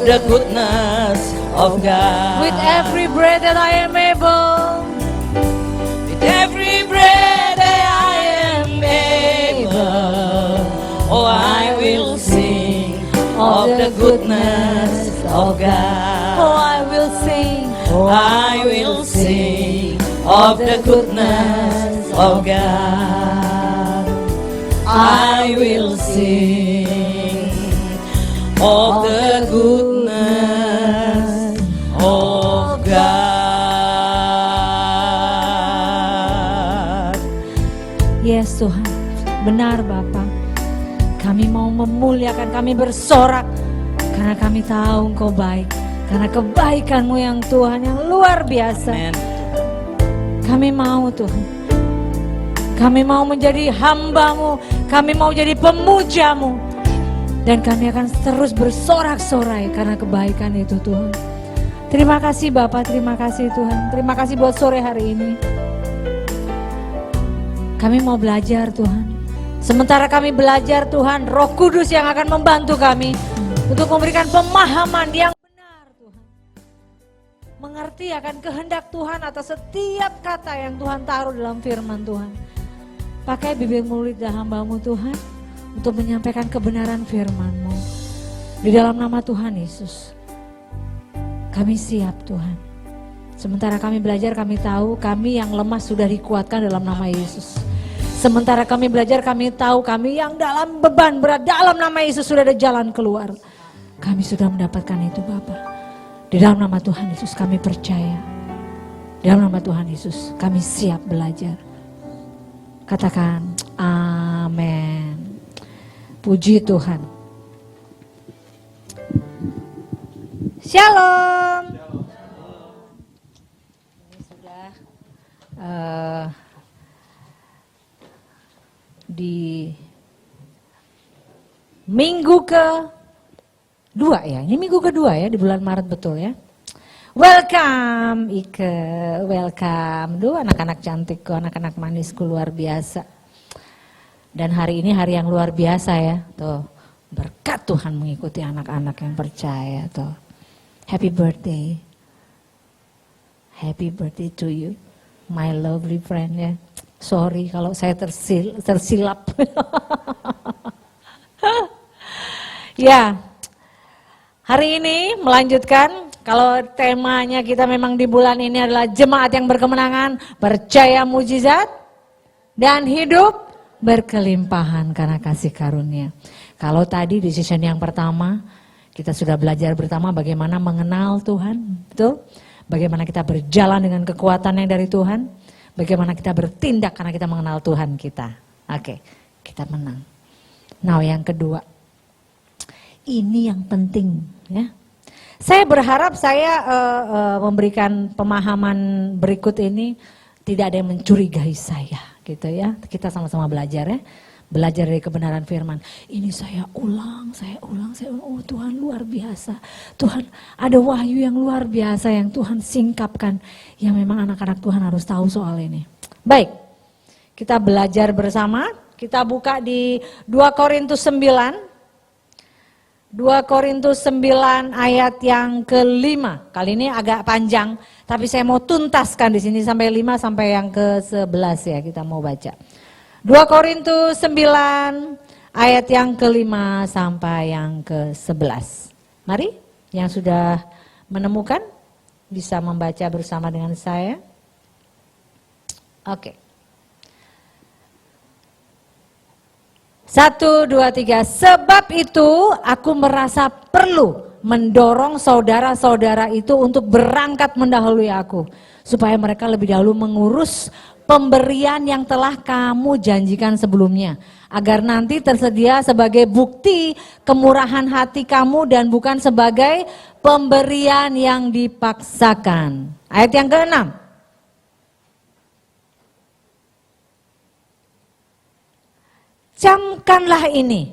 the goodness of God. With every breath that I am able, With every breath that I am able, oh, I will sing of the goodness of God. oh, I will sing. Oh, I will sing of the goodness of God. I will sing of the goodness of God. Yes Tuhan, benar Bapa. Kami mau memuliakan, kami bersorak karena kami tahu Engkau baik. Karena kebaikan-Mu yang Tuhan yang luar biasa. Amen. Kami mau Tuhan. Kami mau menjadi hamba-Mu. Kami mau jadi pemuja-Mu. Dan kami akan terus bersorak-sorai karena kebaikan itu Tuhan. Terima kasih Bapak, terima kasih Tuhan. Terima kasih buat sore hari ini. Kami mau belajar Tuhan. Sementara kami belajar Tuhan, Roh Kudus yang akan membantu kami untuk memberikan pemahaman yang benar Tuhan. Mengerti akan kehendak Tuhan atas setiap kata yang Tuhan taruh dalam firman Tuhan. Pakai bibir mulut dan hamba-Mu Tuhan untuk menyampaikan kebenaran firman-Mu. Di dalam nama Tuhan Yesus, kami siap Tuhan. Sementara kami belajar, kami tahu kami yang lemah sudah dikuatkan dalam nama Yesus. Sementara kami belajar, kami tahu kami yang dalam beban berat dalam nama Yesus sudah ada jalan keluar. Kami sudah mendapatkan itu Bapa. Di dalam nama Tuhan Yesus kami percaya. Di dalam nama Tuhan Yesus kami siap belajar. Katakan amin. Puji Tuhan. Shalom. Ini sudah di minggu kedua ya. Ini minggu kedua ya di bulan Maret betul ya. Welcome Ike, welcome. Duh anak-anak cantikku, anak-anak manisku luar biasa. Dan hari ini hari yang luar biasa ya. Tuh berkat Tuhan mengikuti anak-anak yang percaya tuh. Happy birthday. Happy birthday to you, my lovely friend ya. Sorry kalau saya tersilap. Ya, hari ini melanjutkan. Kalau temanya kita memang di bulan ini adalah jemaat yang berkemenangan, percaya mujizat, dan hidup berkelimpahan karena kasih karunia. Kalau tadi di season yang pertama, kita sudah belajar bersama bagaimana mengenal Tuhan, betul? Bagaimana kita berjalan dengan kekuatan yang dari Tuhan, bagaimana kita bertindak karena kita mengenal Tuhan kita. Oke, kita menang. Nah yang kedua, ini yang penting ya. Saya berharap saya memberikan pemahaman berikut ini tidak ada yang mencurigai saya gitu ya. Kita sama-sama belajar ya. Belajar dari kebenaran firman. Ini saya ulang. Oh Tuhan luar biasa. Tuhan ada wahyu yang luar biasa yang Tuhan singkapkan. Yang memang anak-anak Tuhan harus tahu soal ini. Baik, kita belajar bersama. Kita buka di 2 Korintus 9. 2 Korintus 9 ayat yang ke-5. Kali ini agak panjang, tapi saya mau tuntaskan di sini sampai 5 sampai yang ke-11 ya kita mau baca. 2 Korintus 9 ayat yang ke-5 sampai yang ke-11. Mari yang sudah menemukan bisa membaca bersama dengan saya. Oke. 1, 2, 3. Sebab itu aku merasa perlu mendorong saudara-saudara itu untuk berangkat mendahului aku. Supaya mereka lebih dahulu mengurus pemberian yang telah kamu janjikan sebelumnya. Agar nanti tersedia sebagai bukti kemurahan hati kamu dan bukan sebagai pemberian yang dipaksakan. Ayat yang ke-6. Camkanlah ini,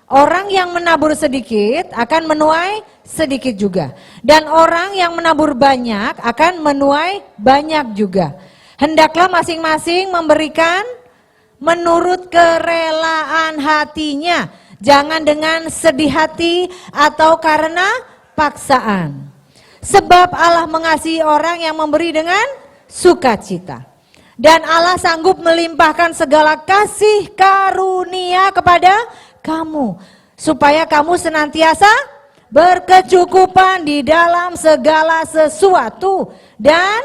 orang yang menabur sedikit akan menuai sedikit juga. Dan orang yang menabur banyak akan menuai banyak juga. Hendaklah masing-masing memberikan menurut kerelaan hatinya. Jangan dengan sedih hati atau karena paksaan. Sebab Allah mengasihi orang yang memberi dengan sukacita. Dan Allah sanggup melimpahkan segala kasih karunia kepada kamu, supaya kamu senantiasa berkecukupan di dalam segala sesuatu dan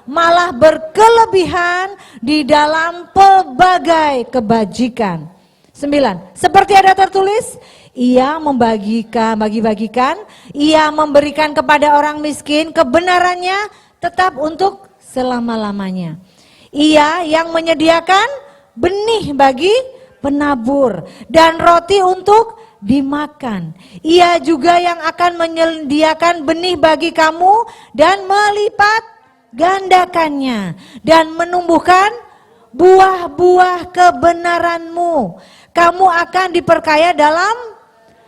malah berkelebihan di dalam pelbagai kebajikan. 9. Seperti ada tertulis, ia bagi-bagikan, ia memberikan kepada orang miskin kebenarannya tetap untuk selama-lamanya. Ia yang menyediakan benih bagi penabur dan roti untuk dimakan. Ia juga yang akan menyediakan benih bagi kamu dan melipat gandakannya dan menumbuhkan buah-buah kebenaranmu. Kamu akan diperkaya dalam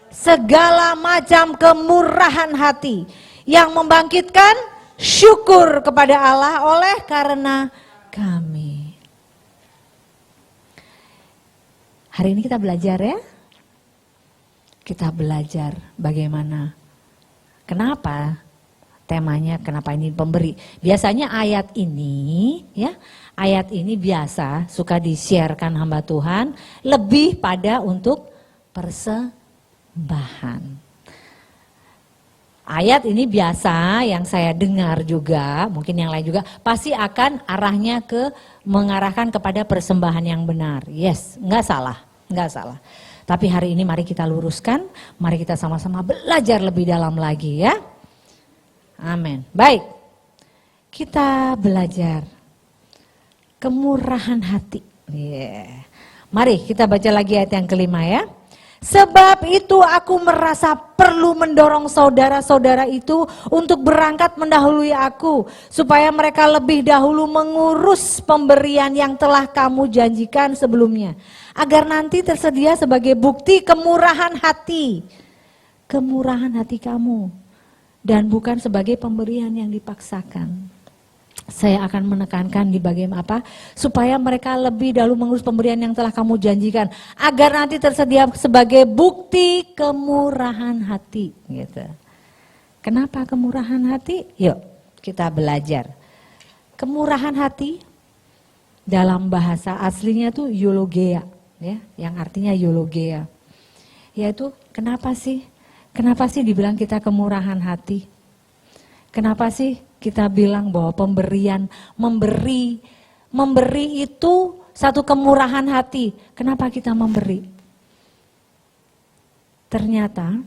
segala macam kemurahan hati yang membangkitkan syukur kepada Allah oleh karena kami. Hari ini kita belajar ya. Kita belajar bagaimana. Kenapa temanya, kenapa ini pemberi. Biasanya ayat ini ya, ayat ini biasa suka di-sharekan hamba Tuhan lebih pada untuk persembahan. Ayat ini biasa yang saya dengar juga, mungkin yang lain juga, pasti akan arahnya mengarahkan kepada persembahan yang benar. Yes, enggak salah. Tapi hari ini mari kita luruskan, mari kita sama-sama belajar lebih dalam lagi ya. Amin. Baik, kita belajar kemurahan hati. Mari kita baca lagi ayat yang kelima ya. Sebab itu aku merasa perlu mendorong saudara-saudara itu untuk berangkat mendahului aku, supaya mereka lebih dahulu mengurus pemberian yang telah kamu janjikan sebelumnya, agar nanti tersedia sebagai bukti kemurahan hati kamu, dan bukan sebagai pemberian yang dipaksakan. Saya akan menekankan di bagian apa? Supaya mereka lebih dahulu mengurus pemberian yang telah kamu janjikan, agar nanti tersedia sebagai bukti kemurahan hati. Gitu. Kenapa kemurahan hati? Yuk kita belajar. Kemurahan hati dalam bahasa aslinya tuh eulogea, ya, yang artinya eulogea. Yaitu kenapa sih dibilang kita kemurahan hati? Kenapa sih kita bilang bahwa memberi itu satu kemurahan hati? Kenapa kita memberi? Ternyata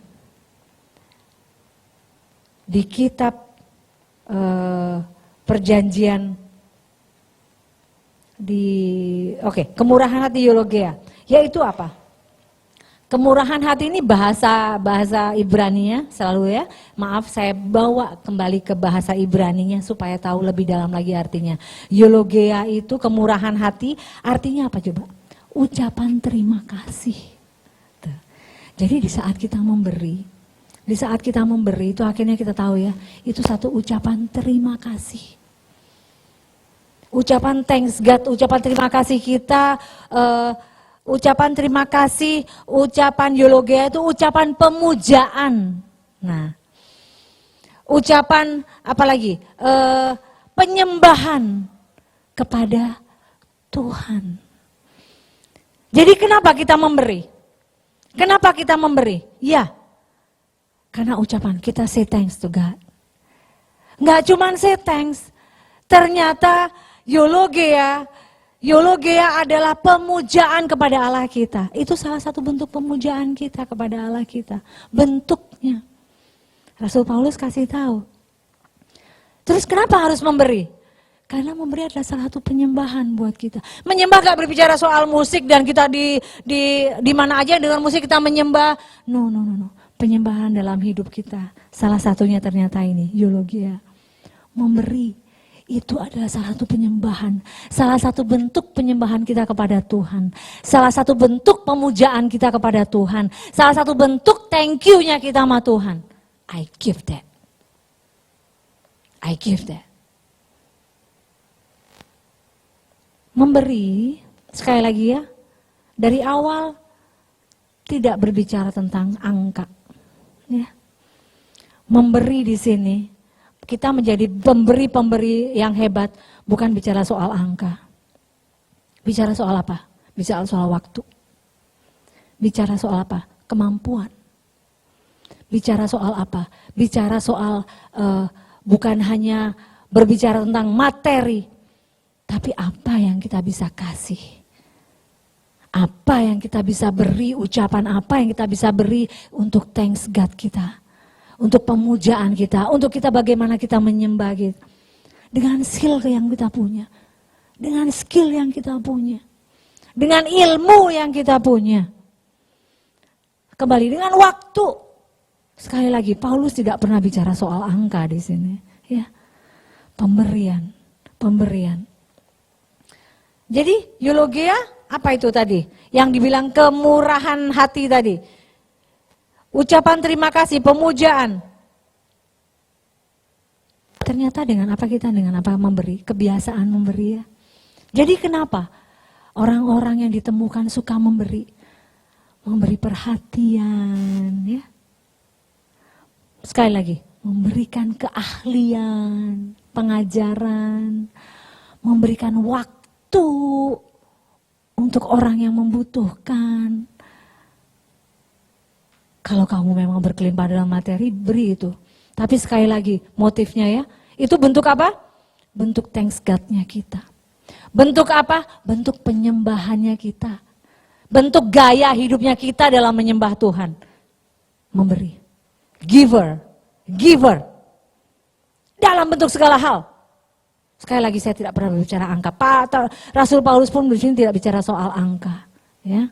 di kitab perjanjian kemurahan hati eulogea, yaitu apa? Kemurahan hati ini bahasa Ibraninya selalu ya. Maaf, saya bawa kembali ke bahasa Ibraninya supaya tahu lebih dalam lagi artinya. Eulogea itu kemurahan hati, artinya apa coba? Ucapan terima kasih. Tuh. Jadi di saat kita memberi itu akhirnya kita tahu ya, itu satu ucapan terima kasih. Ucapan thanks God, ucapan terima kasih kita, ucapan terima kasih, ucapan eulogea itu ucapan pemujaan. Nah, ucapan apa lagi? Penyembahan kepada Tuhan. Jadi kenapa kita memberi? Kenapa kita memberi? Ya, karena ucapan kita say thanks to God. Nggak cuma say thanks, ternyata eulogea adalah pemujaan kepada Allah kita. Itu salah satu bentuk pemujaan kita kepada Allah kita. Bentuknya. Rasul Paulus kasih tahu. Terus kenapa harus memberi? Karena memberi adalah salah satu penyembahan buat kita. Menyembah gak berbicara soal musik dan kita di mana aja dengan musik kita menyembah. No. Penyembahan dalam hidup kita. Salah satunya ternyata ini, eulogea. Memberi. Itu adalah salah satu penyembahan, salah satu bentuk penyembahan kita kepada Tuhan, salah satu bentuk pemujaan kita kepada Tuhan, salah satu bentuk thank you-nya kita sama Tuhan. I give that. Memberi, sekali lagi ya, dari awal tidak berbicara tentang angka. Ya. Memberi di sini, kita menjadi pemberi-pemberi yang hebat, bukan bicara soal angka. Bicara soal apa? Bicara soal waktu. Bicara soal apa? Kemampuan. Bicara soal apa? Bicara soal bukan hanya berbicara tentang materi, tapi apa yang kita bisa kasih. Apa yang kita bisa beri, ucapan apa yang kita bisa beri untuk thanks God kita. Untuk pemujaan kita, untuk kita bagaimana kita menyembah gitu. Dengan skill yang kita punya. Dengan skill yang kita punya. Dengan ilmu yang kita punya. Kembali dengan waktu. Sekali lagi, Paulus tidak pernah bicara soal angka di sini. Ya. Pemberian. Jadi, eulogia apa itu tadi? Yang dibilang kemurahan hati tadi. Ucapan terima kasih, pemujaan. Ternyata dengan apa kita? Dengan apa memberi? Kebiasaan memberi ya. Jadi kenapa orang-orang yang ditemukan suka memberi? Memberi perhatian ya. Sekali lagi, memberikan keahlian, pengajaran, memberikan waktu untuk orang yang membutuhkan. Kalau kamu memang berkelimpah dalam materi, beri itu. Tapi sekali lagi, motifnya ya, itu bentuk apa? Bentuk thanks God-nya kita. Bentuk apa? Bentuk penyembahannya kita. Bentuk gaya hidupnya kita dalam menyembah Tuhan. Memberi. Giver. Dalam bentuk segala hal. Sekali lagi saya tidak pernah berbicara angka. Rasul Paulus pun di sini tidak bicara soal angka. Ya.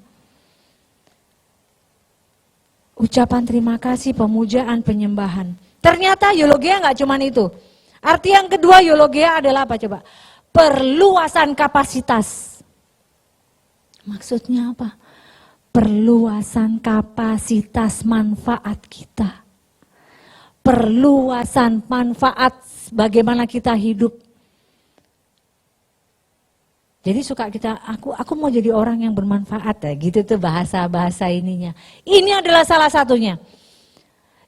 Ucapan terima kasih, pemujaan, penyembahan. Ternyata eulogia nggak cuma itu. Arti yang kedua eulogia adalah apa coba? Perluasan kapasitas. Maksudnya apa? Perluasan kapasitas manfaat kita. Perluasan manfaat bagaimana kita hidup. Jadi suka kita, aku mau jadi orang yang bermanfaat ya, gitu tuh bahasa ininya. Ini adalah salah satunya.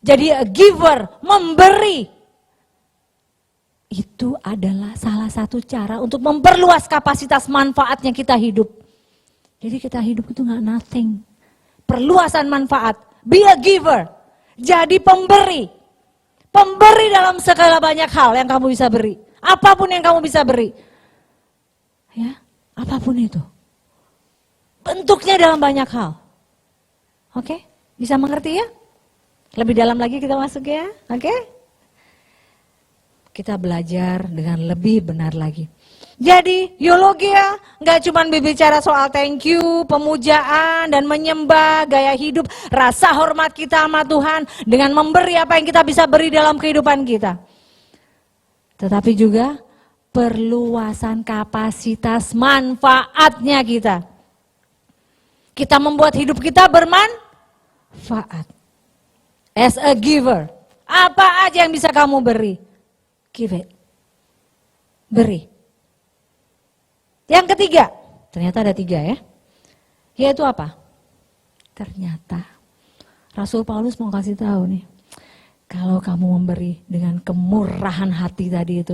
Jadi a giver, memberi. Itu adalah salah satu cara untuk memperluas kapasitas manfaatnya kita hidup. Jadi kita hidup itu gak nothing. Perluasan manfaat, be a giver. Jadi pemberi. Pemberi dalam segala banyak hal yang kamu bisa beri. Apapun yang kamu bisa beri. Ya, apapun itu. Bentuknya dalam banyak hal. Oke, bisa mengerti ya? Lebih dalam lagi kita masuk ya, oke? Kita belajar dengan lebih benar lagi. Jadi, eulogia nggak cuma berbicara soal thank you, pemujaan dan menyembah, gaya hidup, rasa hormat kita sama Tuhan dengan memberi apa yang kita bisa beri dalam kehidupan kita. Tetapi juga perluasan kapasitas manfaatnya kita. Kita membuat hidup kita bermanfaat. As a giver, apa aja yang bisa kamu beri? Give it. Beri. Yang ketiga, ternyata ada 3 ya. Yaitu apa? Ternyata Rasul Paulus mau kasih tahu nih. Kalau kamu memberi dengan kemurahan hati tadi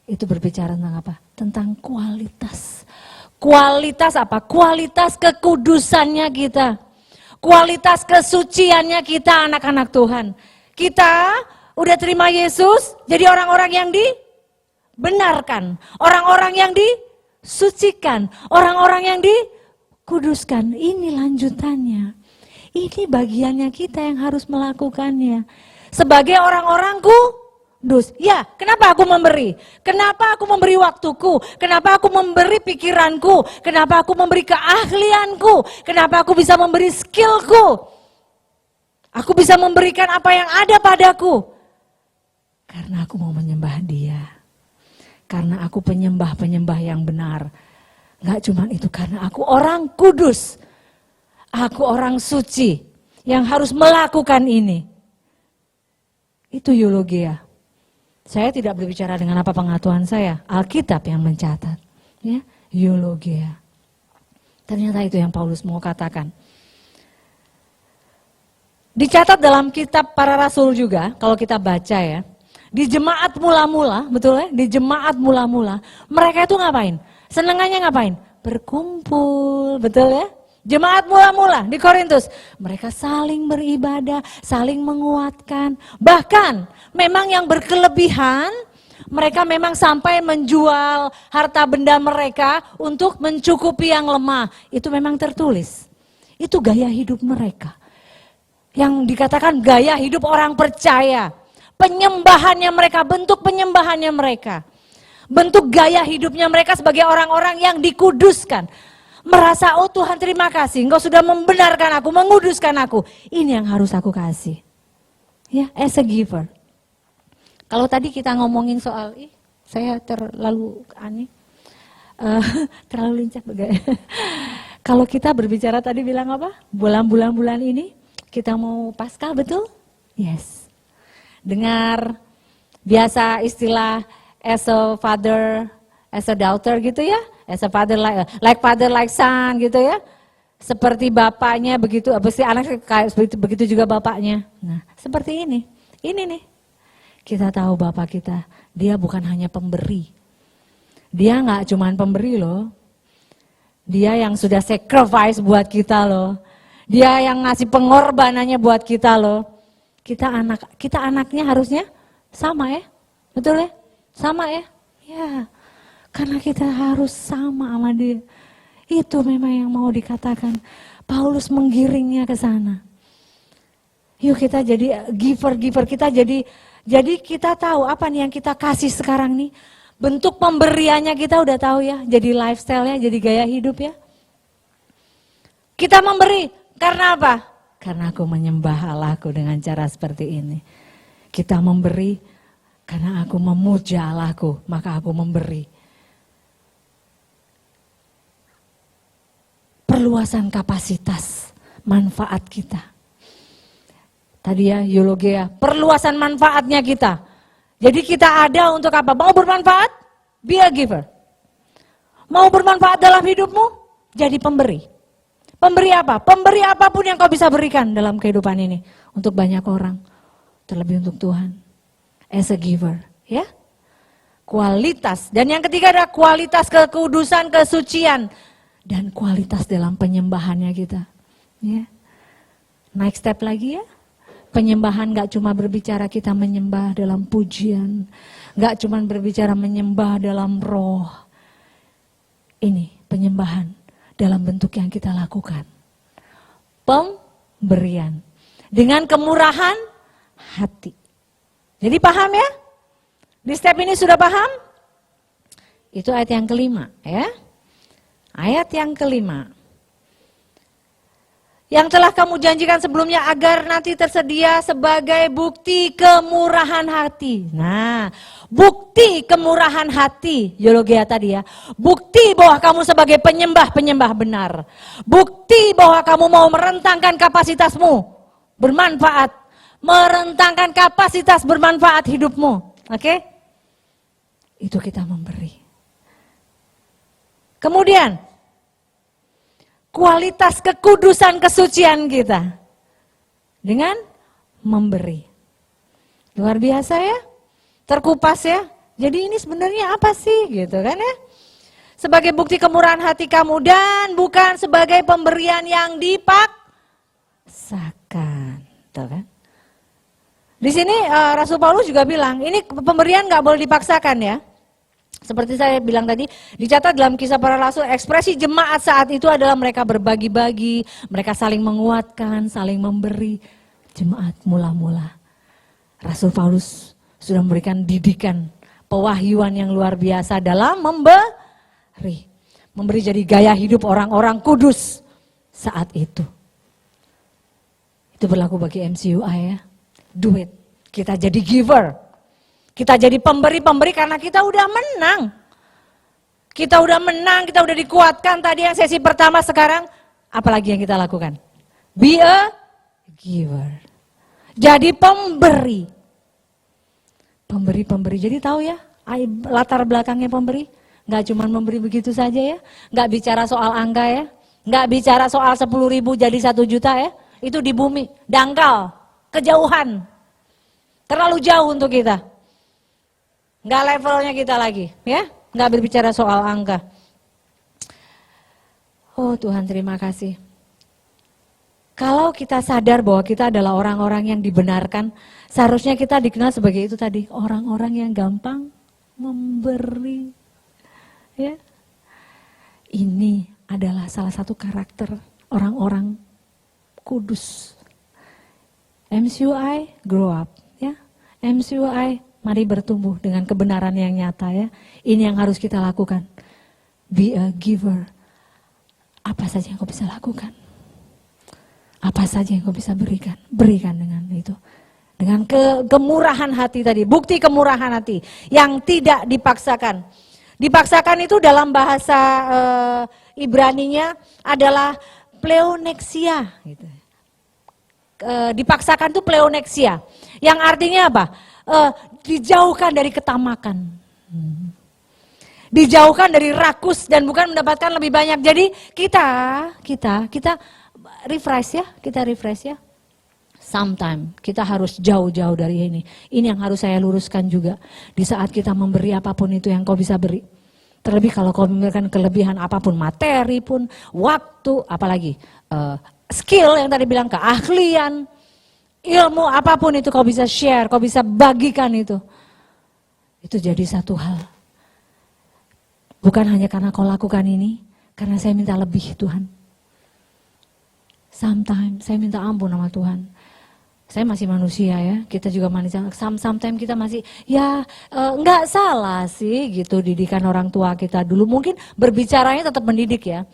itu berbicara tentang apa? Tentang kualitas. Kualitas apa? Kualitas kekudusannya kita. Kualitas kesuciannya kita anak-anak Tuhan. Kita udah terima Yesus, jadi orang-orang yang dibenarkan. Orang-orang yang disucikan. Orang-orang yang dikuduskan. Ini lanjutannya. Ini bagiannya kita yang harus melakukannya. Sebagai orang-orang kudus. Ya, kenapa aku memberi? Kenapa aku memberi waktuku? Kenapa aku memberi pikiranku? Kenapa aku memberi keahlianku? Kenapa aku bisa memberi skillku? Aku bisa memberikan apa yang ada padaku. Karena aku mau menyembah Dia. Karena aku penyembah-penyembah yang benar. Gak cuma itu, karena aku orang kudus. Aku orang suci yang harus melakukan ini. Itu eulogia. Saya tidak berbicara dengan apa pengetahuan saya, Alkitab yang mencatat. Ya, eulogia. Ternyata itu yang Paulus mau katakan. Dicatat dalam kitab para rasul juga, kalau kita baca ya. Di jemaat mula-mula, betul ya? Di jemaat mula-mula, mereka itu ngapain? Senengannya ngapain? Berkumpul, betul ya? Jemaat mula-mula di Korintus, mereka saling beribadah, saling menguatkan. Bahkan memang yang berkelebihan, mereka memang sampai menjual harta benda mereka untuk mencukupi yang lemah. Itu memang tertulis. Itu gaya hidup mereka. Yang dikatakan gaya hidup orang percaya. Penyembahannya mereka, bentuk penyembahannya mereka. Bentuk gaya hidupnya mereka sebagai orang-orang yang dikuduskan. Merasa, oh Tuhan terima kasih, Engkau sudah membenarkan aku, menguduskan aku. Ini yang harus aku kasih. Ya, as a giver. Kalau tadi kita ngomongin soal, saya terlalu aneh, terlalu lincah bagaimana. Kalau kita berbicara tadi bilang apa? Bulan-bulan ini kita mau Paskah, betul? Yes. Dengar biasa istilah as a father, as a daughter gitu ya, as a father like father like son gitu ya, seperti bapaknya begitu, pasti anak kayak begitu juga bapaknya. Nah seperti ini nih, kita tahu bapak kita, dia bukan hanya pemberi, dia nggak cuman pemberi loh, dia yang sudah sacrifice buat kita loh, dia yang ngasih pengorbanannya buat kita loh. Kita anaknya harusnya sama ya, betul ya? Sama ya? Ya, karena kita harus sama sama dia. Itu memang yang mau dikatakan. Paulus menggiringnya ke sana. Yuk kita jadi giver kita jadi kita tahu apa nih yang kita kasih sekarang nih. Bentuk pemberiannya kita udah tahu ya, jadi lifestyle-nya, jadi gaya hidup ya. Kita memberi karena apa? Karena aku menyembah Allahku dengan cara seperti ini. Kita memberi karena aku memuja Allahku, maka aku memberi. Perluasan kapasitas, manfaat kita. Tadi ya, eulogea, perluasan manfaatnya kita. Jadi kita ada untuk apa? Mau bermanfaat? Be a giver. Mau bermanfaat dalam hidupmu? Jadi pemberi. Pemberi apa? Pemberi apapun yang kau bisa berikan dalam kehidupan ini. Untuk banyak orang. Terlebih untuk Tuhan. As a giver. Ya. Kualitas. Dan yang ketiga adalah kualitas kekudusan, kesucian. Dan kualitas dalam penyembahannya kita. Ya. Next step lagi ya. Penyembahan gak cuma berbicara kita menyembah dalam pujian. Gak cuma berbicara menyembah dalam roh. Ini penyembahan. Dalam bentuk yang kita lakukan. Pemberian. Dengan kemurahan hati. Jadi paham ya? Di step ini sudah paham? Itu ayat yang kelima ya. Ayat yang kelima. Yang telah kamu janjikan sebelumnya agar nanti tersedia sebagai bukti kemurahan hati. Nah, bukti kemurahan hati, eulogea tadi ya. Bukti bahwa kamu sebagai penyembah benar. Bukti bahwa kamu mau merentangkan kapasitasmu bermanfaat. Merentangkan kapasitas bermanfaat hidupmu. Oke? Itu kita memberi. Kemudian, kualitas kekudusan kesucian kita dengan memberi. Luar biasa ya, terkupas ya. Jadi ini sebenarnya apa sih gitu kan ya. Sebagai bukti kemurahan hati kamu dan bukan sebagai pemberian yang dipaksakan. Tuh kan. Di sini Rasul Paulus juga bilang ini pemberian gak boleh dipaksakan ya. Seperti saya bilang tadi, dicatat dalam Kisah Para Rasul, ekspresi jemaat saat itu adalah mereka berbagi-bagi, mereka saling menguatkan, saling memberi. Jemaat mula-mula. Rasul Paulus sudah memberikan didikan, pewahyuan yang luar biasa dalam memberi. Memberi jadi gaya hidup orang-orang kudus saat itu. Itu berlaku bagi MCUI ya. Do it. Kita jadi giver. Kita jadi pemberi-pemberi karena kita udah menang. Kita udah menang, kita udah dikuatkan tadi yang sesi pertama, sekarang apalagi yang kita lakukan? Be a giver. Jadi pemberi. Pemberi-pemberi. Jadi tahu ya, latar belakangnya pemberi. Gak cuma memberi begitu saja ya. Gak bicara soal angka ya. Gak bicara soal 10.000 jadi 1 juta ya. itu di bumi, dangkal, kejauhan. Terlalu jauh untuk kita. Nggak levelnya kita lagi, ya. Nggak berbicara soal angka. Oh Tuhan, terima kasih. Kalau kita sadar bahwa kita adalah orang-orang yang dibenarkan, seharusnya kita dikenal sebagai itu tadi, orang-orang yang gampang memberi. Ya. Ini adalah salah satu karakter orang-orang kudus. MCUI, grow up. Ya. MCUI, mari bertumbuh dengan kebenaran yang nyata. Ya. Ini yang harus kita lakukan. Be a giver. Apa saja yang kau bisa lakukan? Apa saja yang kau bisa berikan? Berikan dengan itu. Dengan kemurahan hati tadi, bukti kemurahan hati yang tidak dipaksakan. Dipaksakan itu dalam bahasa Ibraninya adalah pleonexia. Gitu. Dipaksakan itu pleonexia, yang artinya apa? Dijauhkan dari ketamakan. Dijauhkan dari rakus dan bukan mendapatkan lebih banyak. Jadi kita refresh ya. Sometimes kita harus jauh-jauh dari ini. Ini yang harus saya luruskan juga. Di saat kita memberi apapun itu yang kau bisa beri. Terlebih kalau kau memberikan kelebihan apapun, materi pun, waktu, apalagi skill yang tadi bilang, keahlian, ilmu apapun itu kau bisa share, kau bisa bagikan itu. Itu jadi satu hal. Bukan hanya karena kau lakukan ini, karena saya minta lebih Tuhan. Sometimes saya minta ampun sama Tuhan. Saya masih manusia ya, kita juga manusia. Sometimes kita masih, nggak salah sih gitu didikan orang tua kita dulu. Mungkin berbicaranya tetap mendidik ya.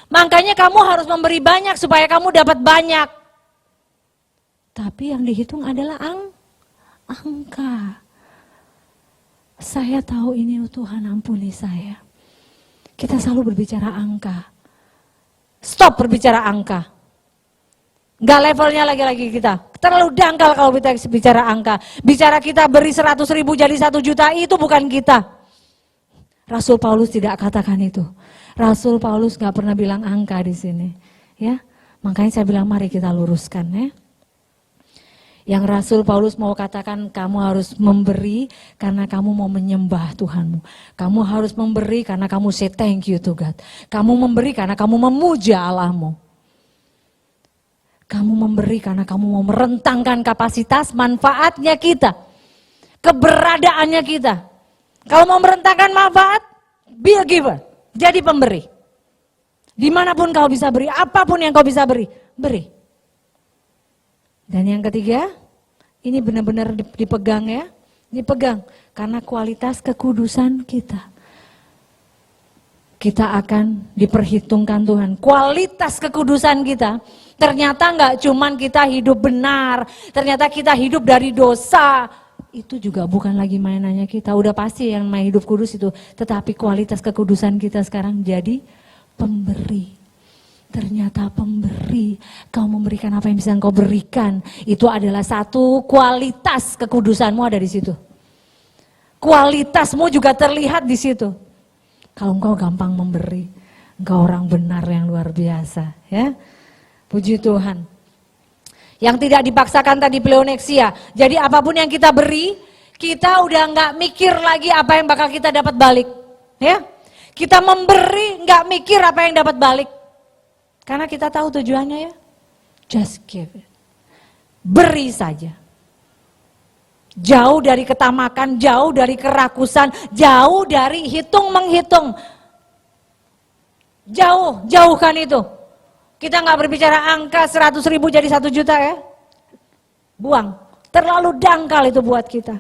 Makanya kamu harus memberi banyak supaya kamu dapat banyak. Tapi yang dihitung adalah angka. Saya tahu ini, Tuhan ampuni saya. Kita selalu berbicara angka. Stop berbicara angka. Gak levelnya lagi-lagi kita. Terlalu dangkal kalau kita bicara angka. Bicara kita beri 100.000 jadi 1 juta, itu bukan kita. Rasul Paulus tidak katakan itu. Rasul Paulus gak pernah bilang angka di sini. Ya, makanya saya bilang mari kita luruskan ya. Yang Rasul Paulus mau katakan, kamu harus memberi karena kamu mau menyembah Tuhanmu. Kamu harus memberi karena kamu say thank you to God. Kamu memberi karena kamu memuja Allahmu. Kamu memberi karena kamu mau merentangkan kapasitas manfaatnya kita. Keberadaannya kita. Kalau mau merentangkan manfaat, be a giver. Jadi pemberi. Dimanapun kau bisa beri, apapun yang kau bisa beri, beri. Dan yang ketiga, ini benar-benar dipegang ya, dipegang karena kualitas kekudusan kita. Kita akan diperhitungkan Tuhan. Kualitas kekudusan kita, ternyata nggak cuman kita hidup benar, ternyata kita hidup dari dosa. Itu juga bukan lagi mainannya kita, udah pasti yang main hidup kudus itu. Tetapi kualitas kekudusan kita sekarang jadi pemberi. Ternyata pemberi, kau memberikan apa yang bisa engkau berikan. Itu adalah satu kualitas kekudusanmu ada di situ. Kualitasmu juga terlihat di situ. Kalau engkau gampang memberi, engkau orang benar yang luar biasa. Ya, puji Tuhan. Yang tidak dipaksakan tadi pleonexia. Jadi apapun yang kita beri, kita udah nggak mikir lagi apa yang bakal kita dapat balik. Ya, kita memberi nggak mikir apa yang dapat balik. Karena kita tahu tujuannya ya, just give it. Beri saja. Jauh dari ketamakan, jauh dari kerakusan, jauh dari hitung-menghitung. Jauhkan itu. Kita nggak berbicara angka 100.000 jadi 1 juta ya. Buang, terlalu dangkal itu buat kita.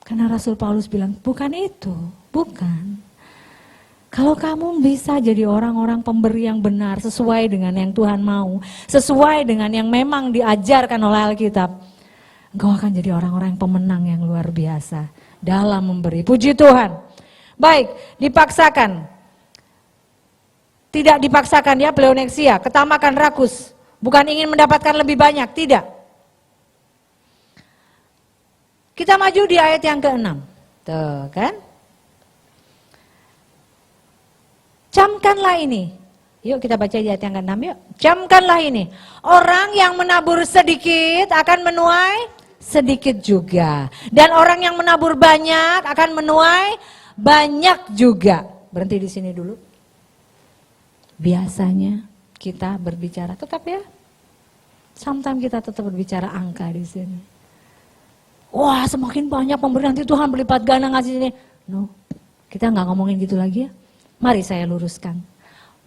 Karena Rasul Paulus bilang, bukan itu, bukan. Kalau kamu bisa jadi orang-orang pemberi yang benar sesuai dengan yang Tuhan mau, sesuai dengan yang memang diajarkan oleh Alkitab, engkau akan jadi orang-orang pemenang yang luar biasa dalam memberi. Puji Tuhan. Baik, dipaksakan. Tidak dipaksakan ya, pleonexia, ketamakan, rakus. Bukan ingin mendapatkan lebih banyak, tidak. Kita maju di ayat yang ke-6. Tuh kan. Camkanlah ini, Yuk kita baca di ayat yang ke-6 yuk. Camkanlah ini. Orang yang menabur sedikit akan menuai sedikit juga. Dan orang yang menabur banyak akan menuai banyak juga. Berhenti di sini dulu. Biasanya kita berbicara, tetap ya. Sometimes kita tetap berbicara angka di sini. Wah, semakin banyak pemberian nanti Tuhan berlipat ganda ngasih ini. No, kita nggak ngomongin gitu lagi ya. Mari saya luruskan.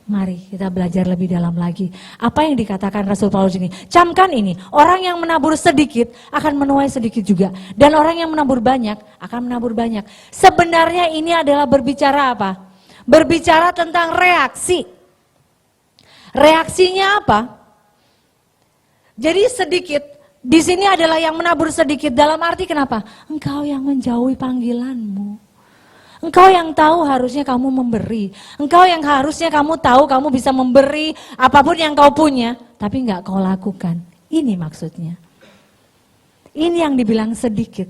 Mari kita belajar lebih dalam lagi. Apa yang dikatakan Rasul Paulus ini? Camkan ini, orang yang menabur sedikit akan menuai sedikit juga. Dan orang yang menabur banyak akan menabur banyak. Sebenarnya ini adalah berbicara apa? Berbicara tentang reaksi. Reaksinya apa? Jadi sedikit, di sini adalah yang menabur sedikit. Dalam arti kenapa? Engkau yang menjauhi panggilanmu. Engkau yang tahu harusnya kamu memberi. Engkau yang harusnya kamu tahu kamu bisa memberi apapun yang kau punya. Tapi enggak kau lakukan. Ini maksudnya. Ini yang dibilang sedikit.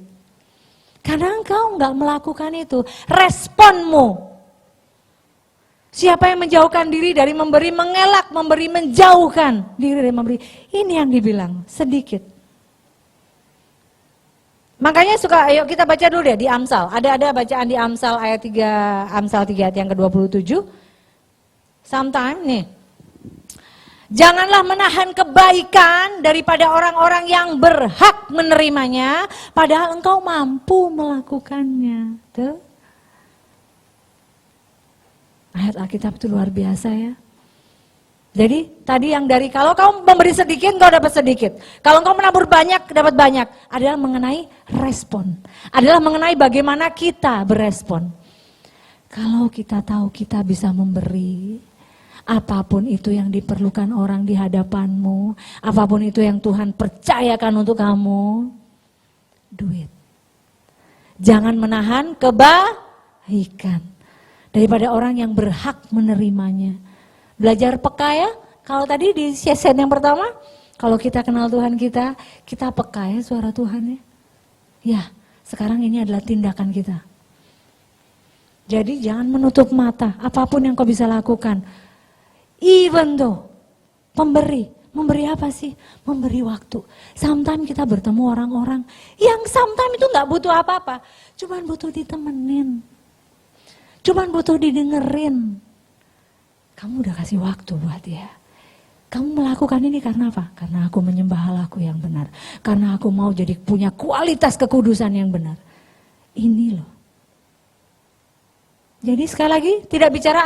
Karena engkau enggak melakukan itu. Responmu. Siapa yang menjauhkan diri dari memberi, mengelak, memberi, menjauhkan diri dari memberi. Ini yang dibilang sedikit. Makanya suka, ayo kita baca dulu deh di Amsal. Ada bacaan di Amsal ayat 3, Amsal 3 ayat yang ke-27. Sometime nih. Janganlah menahan kebaikan daripada orang-orang yang berhak menerimanya, padahal engkau mampu melakukannya. Tuh. Ayat Alkitab itu luar biasa ya. Jadi tadi yang dari kalau kau memberi sedikit, kau dapat sedikit. Kalau kau menabur banyak, dapat banyak. Adalah mengenai respon. Adalah mengenai bagaimana kita berespon. Kalau kita tahu kita bisa memberi, apapun itu yang diperlukan orang di hadapanmu, apapun itu yang Tuhan percayakan untuk kamu, do it. Jangan menahan kebaikan daripada orang yang berhak menerimanya. Belajar peka ya, kalau tadi di sesi yang pertama, kalau kita kenal Tuhan kita peka ya suara Tuhan ya. Ya, sekarang ini adalah tindakan kita. Jadi jangan menutup mata, apapun yang kau bisa lakukan. Even though, memberi apa sih? Memberi waktu. Sometimes kita bertemu orang-orang yang sometimes itu gak butuh apa-apa, cuman butuh ditemenin. Cuman butuh didengerin. Kamu udah kasih waktu buat dia. Kamu melakukan ini karena apa? Karena aku menyembah Allahku yang benar. Karena aku mau jadi punya kualitas kekudusan yang benar. Ini loh. Jadi sekali lagi tidak bicara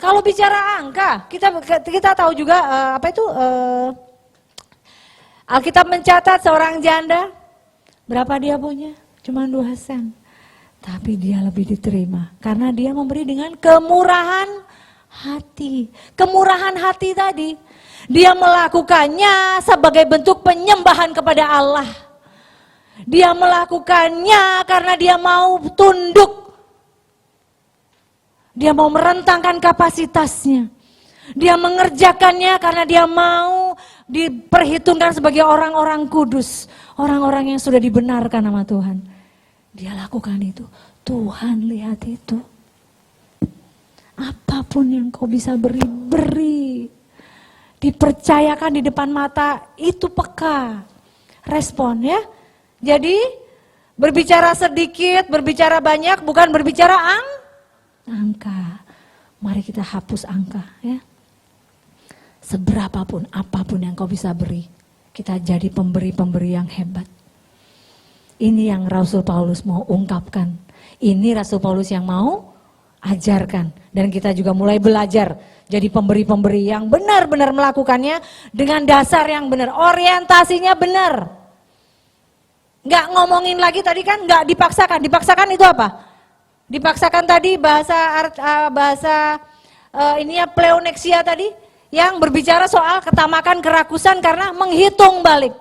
kalau bicara angka, kita tahu juga Alkitab mencatat seorang janda berapa dia punya? Cuma 2 sen. Tapi dia lebih diterima karena dia memberi dengan kemurahan hati. Kemurahan hati tadi, dia melakukannya sebagai bentuk penyembahan kepada Allah. Dia melakukannya karena dia mau tunduk. Dia mau merentangkan kapasitasnya. Dia mengerjakannya karena dia mau diperhitungkan sebagai orang-orang kudus. Orang-orang yang sudah dibenarkan sama Tuhan. Dia lakukan itu. Tuhan lihat itu. Apapun yang kau bisa beri. Dipercayakan di depan mata, itu peka. Respon ya. Jadi berbicara sedikit, berbicara banyak, bukan berbicara angka. Mari kita hapus angka ya. Seberapapun, apapun yang kau bisa beri, kita jadi pemberi-pemberi yang hebat. Ini yang Rasul Paulus mau ungkapkan. Ini Rasul Paulus yang mau ajarkan. Dan kita juga mulai belajar jadi pemberi-pemberi yang benar-benar melakukannya dengan dasar yang benar. Orientasinya benar. Nggak ngomongin lagi tadi kan nggak dipaksakan. Dipaksakan itu apa? Dipaksakan tadi bahasa ininya pleoneksia tadi. Yang berbicara soal ketamakan kerakusan karena menghitung balik.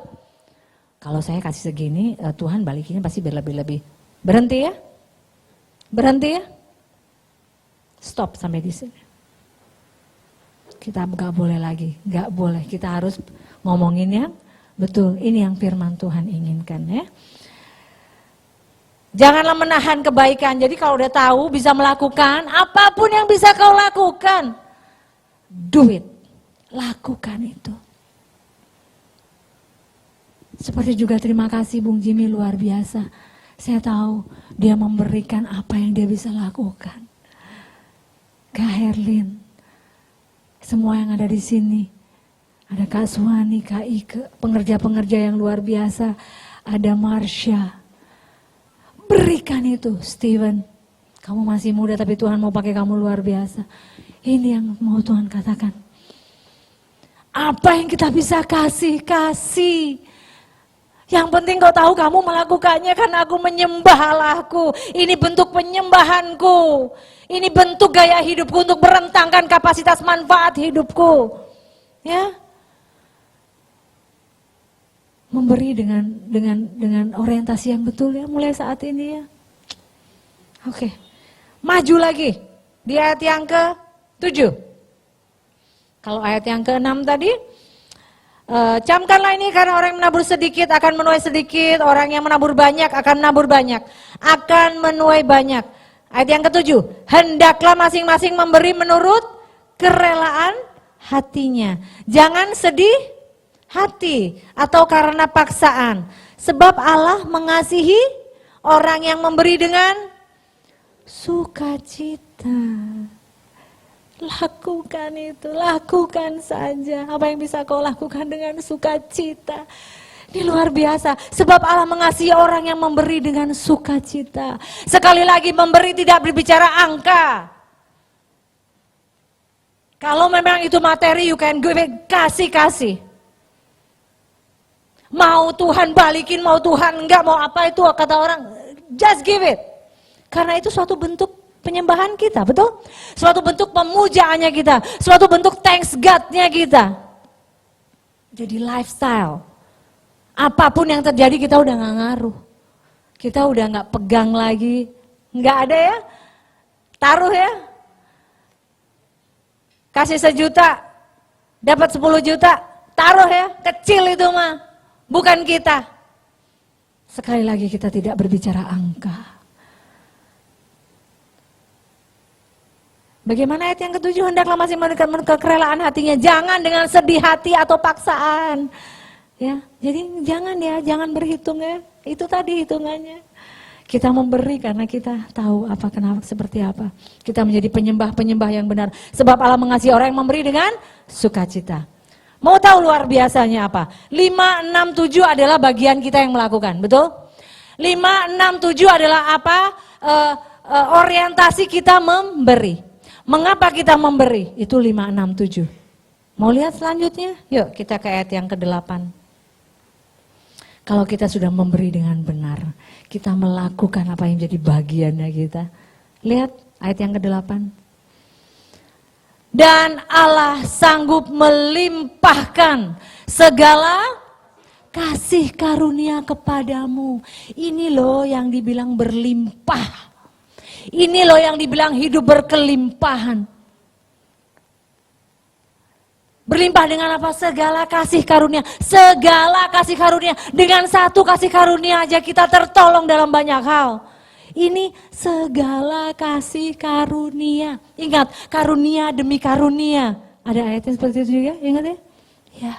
Kalau saya kasih segini, Tuhan balikinnya pasti berlebih-lebih. Berhenti ya? Berhenti ya? Stop sampai di sini. Kita nggak boleh lagi, nggak boleh. Kita harus ngomongin yang betul. Ini yang firman Tuhan inginkan ya. Janganlah menahan kebaikan. Jadi kalau udah tahu bisa melakukan apapun yang bisa kau lakukan. Do it. Lakukan itu. Seperti juga terima kasih Bung Jimmy, luar biasa. Saya tahu dia memberikan apa yang dia bisa lakukan. Kak Herlin, semua yang ada di sini. Ada Kak Suhani, Kak Ike, pengerja-pengerja yang luar biasa. Ada Marsha. Berikan itu, Steven. Kamu masih muda tapi Tuhan mau pakai kamu luar biasa. Ini yang mau Tuhan katakan. Apa yang kita bisa kasih, kasih. Yang penting kau tahu kamu melakukannya karena aku menyembah Allahku. Ini bentuk penyembahanku. Ini bentuk gaya hidupku untuk merentangkan kapasitas manfaat hidupku. Ya. Memberi dengan orientasi yang betul ya mulai saat ini ya. Oke. Maju lagi di ayat yang ke-7. Kalau ayat yang ke-6 tadi, camkanlah ini karena orang yang menabur sedikit akan menuai sedikit, orang yang menabur banyak akan menabur banyak, akan menuai banyak. Ayat yang ke-7, hendaklah masing-masing memberi menurut kerelaan hatinya. Jangan sedih hati atau karena paksaan. Sebab Allah mengasihi orang yang memberi dengan sukacita. Lakukan itu, lakukan saja. Apa yang bisa kau lakukan dengan sukacita? Ini luar biasa. Sebab Allah mengasihi orang yang memberi dengan sukacita. Sekali lagi, memberi tidak berbicara angka. Kalau memang itu materi, you can give it, kasih. Mau Tuhan balikin, mau Tuhan enggak, mau apa itu kata orang, just give it. Karena itu suatu bentuk penyembahan kita, betul? Suatu bentuk pemujaannya kita, suatu bentuk thanks God-nya kita. Jadi lifestyle. Apapun yang terjadi kita udah gak ngaruh. Kita udah gak pegang lagi. Gak ada ya. Taruh ya. Kasih 1 juta, dapat 10 juta. Taruh ya, kecil itu mah. Bukan kita. Sekali lagi kita tidak berbicara angka. Bagaimana ayat yang ke-7? Hendaklah masing-masing kerelaan hatinya. Jangan dengan sedih hati atau paksaan. Ya, jadi jangan berhitung ya. Itu tadi hitungannya. Kita memberi karena kita tahu apa kenapa seperti apa. Kita menjadi penyembah yang benar. Sebab Allah mengasihi orang yang memberi dengan sukacita. Mau tahu luar biasanya apa? 5, 6, 7 adalah bagian kita yang melakukan, betul? 5, 6, 7 adalah apa? Orientasi kita memberi. Mengapa kita memberi? Itu 5, 6, 7. Mau lihat selanjutnya? Yuk kita ke ayat yang ke-8. Kalau kita sudah memberi dengan benar, kita melakukan apa yang jadi bagiannya kita. Lihat ayat yang ke-8. Dan Allah sanggup melimpahkan segala kasih karunia kepadamu. Ini loh yang dibilang berlimpah. Ini loh yang dibilang hidup berkelimpahan. Berlimpah dengan apa? Segala kasih karunia. Segala kasih karunia. Dengan satu kasih karunia aja kita tertolong dalam banyak hal. Ini segala kasih karunia. Ingat, karunia demi karunia. Ada ayatnya seperti itu juga, ingat ya? Ya.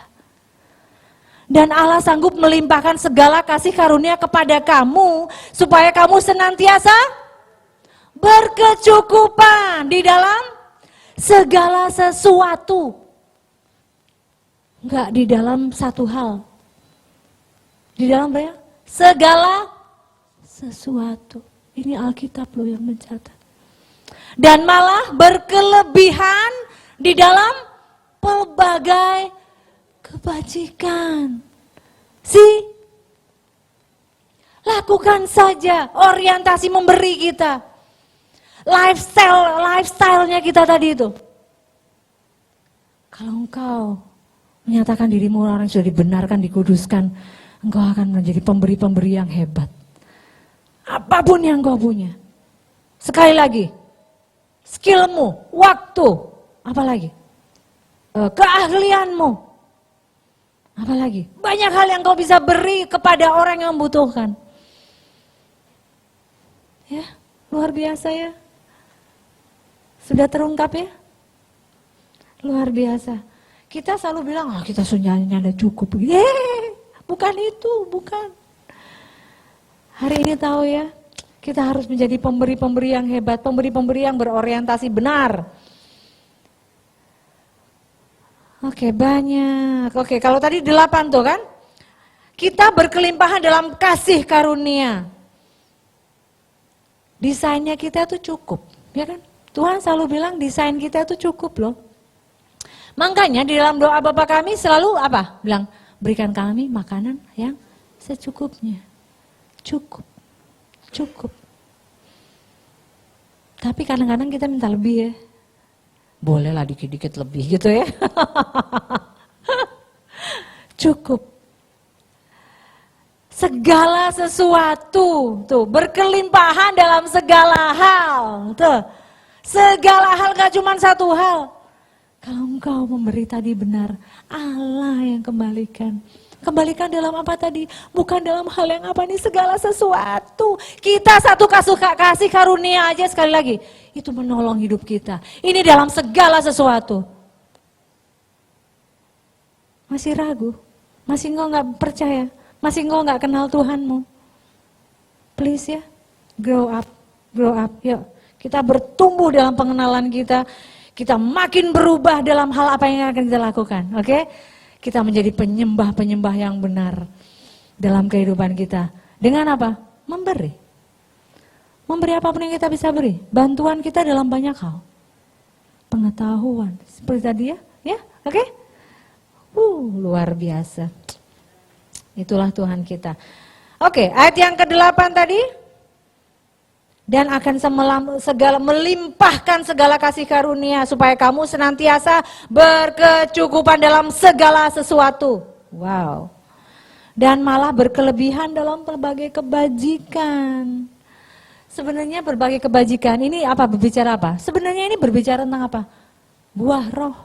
Dan Allah sanggup melimpahkan segala kasih karunia kepada kamu, supaya kamu senantiasa berkecukupan di dalam segala sesuatu. Enggak di dalam satu hal. Di dalam apa ya? Segala sesuatu. Ini Alkitab loh yang mencatat. Dan malah berkelebihan di dalam pelbagai kebajikan. Lakukan saja orientasi memberi kita. Lifestyle-nya kita tadi itu. Kalau engkau menyatakan dirimu orang yang sudah dibenarkan, dikuduskan, engkau akan menjadi pemberi-pemberi yang hebat. Apapun yang kau punya. Sekali lagi, skillmu, waktu, apalagi? Keahlianmu, apalagi? Banyak hal yang kau bisa beri kepada orang yang membutuhkan. Ya, luar biasa ya. Sudah terungkap ya? Luar biasa. Kita selalu bilang, kita sunnahnya ada cukup. Bukan itu, bukan. Hari ini tahu ya, kita harus menjadi pemberi-pemberi yang hebat, pemberi-pemberi yang berorientasi benar. Oke, banyak. Oke, kalau tadi 8 tuh kan, kita berkelimpahan dalam kasih karunia. Desainnya kita tuh cukup, ya kan? Tuhan selalu bilang desain kita tuh cukup loh. Makanya di dalam doa Bapa kami selalu apa? Bilang, berikan kami makanan yang secukupnya. Cukup, cukup. Tapi kadang-kadang kita minta lebih ya. Bolehlah dikit-dikit lebih gitu ya. Cukup. Segala sesuatu, tuh berkelimpahan dalam segala hal. Tuh, segala hal gak cuma satu hal. Kalau engkau memberi tadi benar, Allah yang kembalikan. Kembalikan dalam apa tadi? Bukan dalam hal yang apa nih, segala sesuatu. Kita satu kasih karunia aja sekali lagi. Itu menolong hidup kita. Ini dalam segala sesuatu. Masih ragu? Masih engkau gak percaya? Masih engkau gak kenal Tuhanmu? Please ya, grow up. Yuk, kita bertumbuh dalam pengenalan kita. Kita makin berubah dalam hal apa yang akan kita lakukan, oke? Kita menjadi penyembah-penyembah yang benar dalam kehidupan kita. Dengan apa? Memberi. Memberi apapun yang kita bisa beri. Bantuan kita dalam banyak hal. Pengetahuan, seperti tadi ya, oke? Luar biasa. Itulah Tuhan kita. Oke, ayat yang ke-8 tadi. Dan akan melimpahkan segala kasih karunia supaya kamu senantiasa berkecukupan dalam segala sesuatu. Wow. Dan malah berkelebihan dalam berbagai kebajikan. Sebenarnya berbagai kebajikan ini apa, berbicara apa? Sebenarnya ini berbicara tentang apa? Buah roh.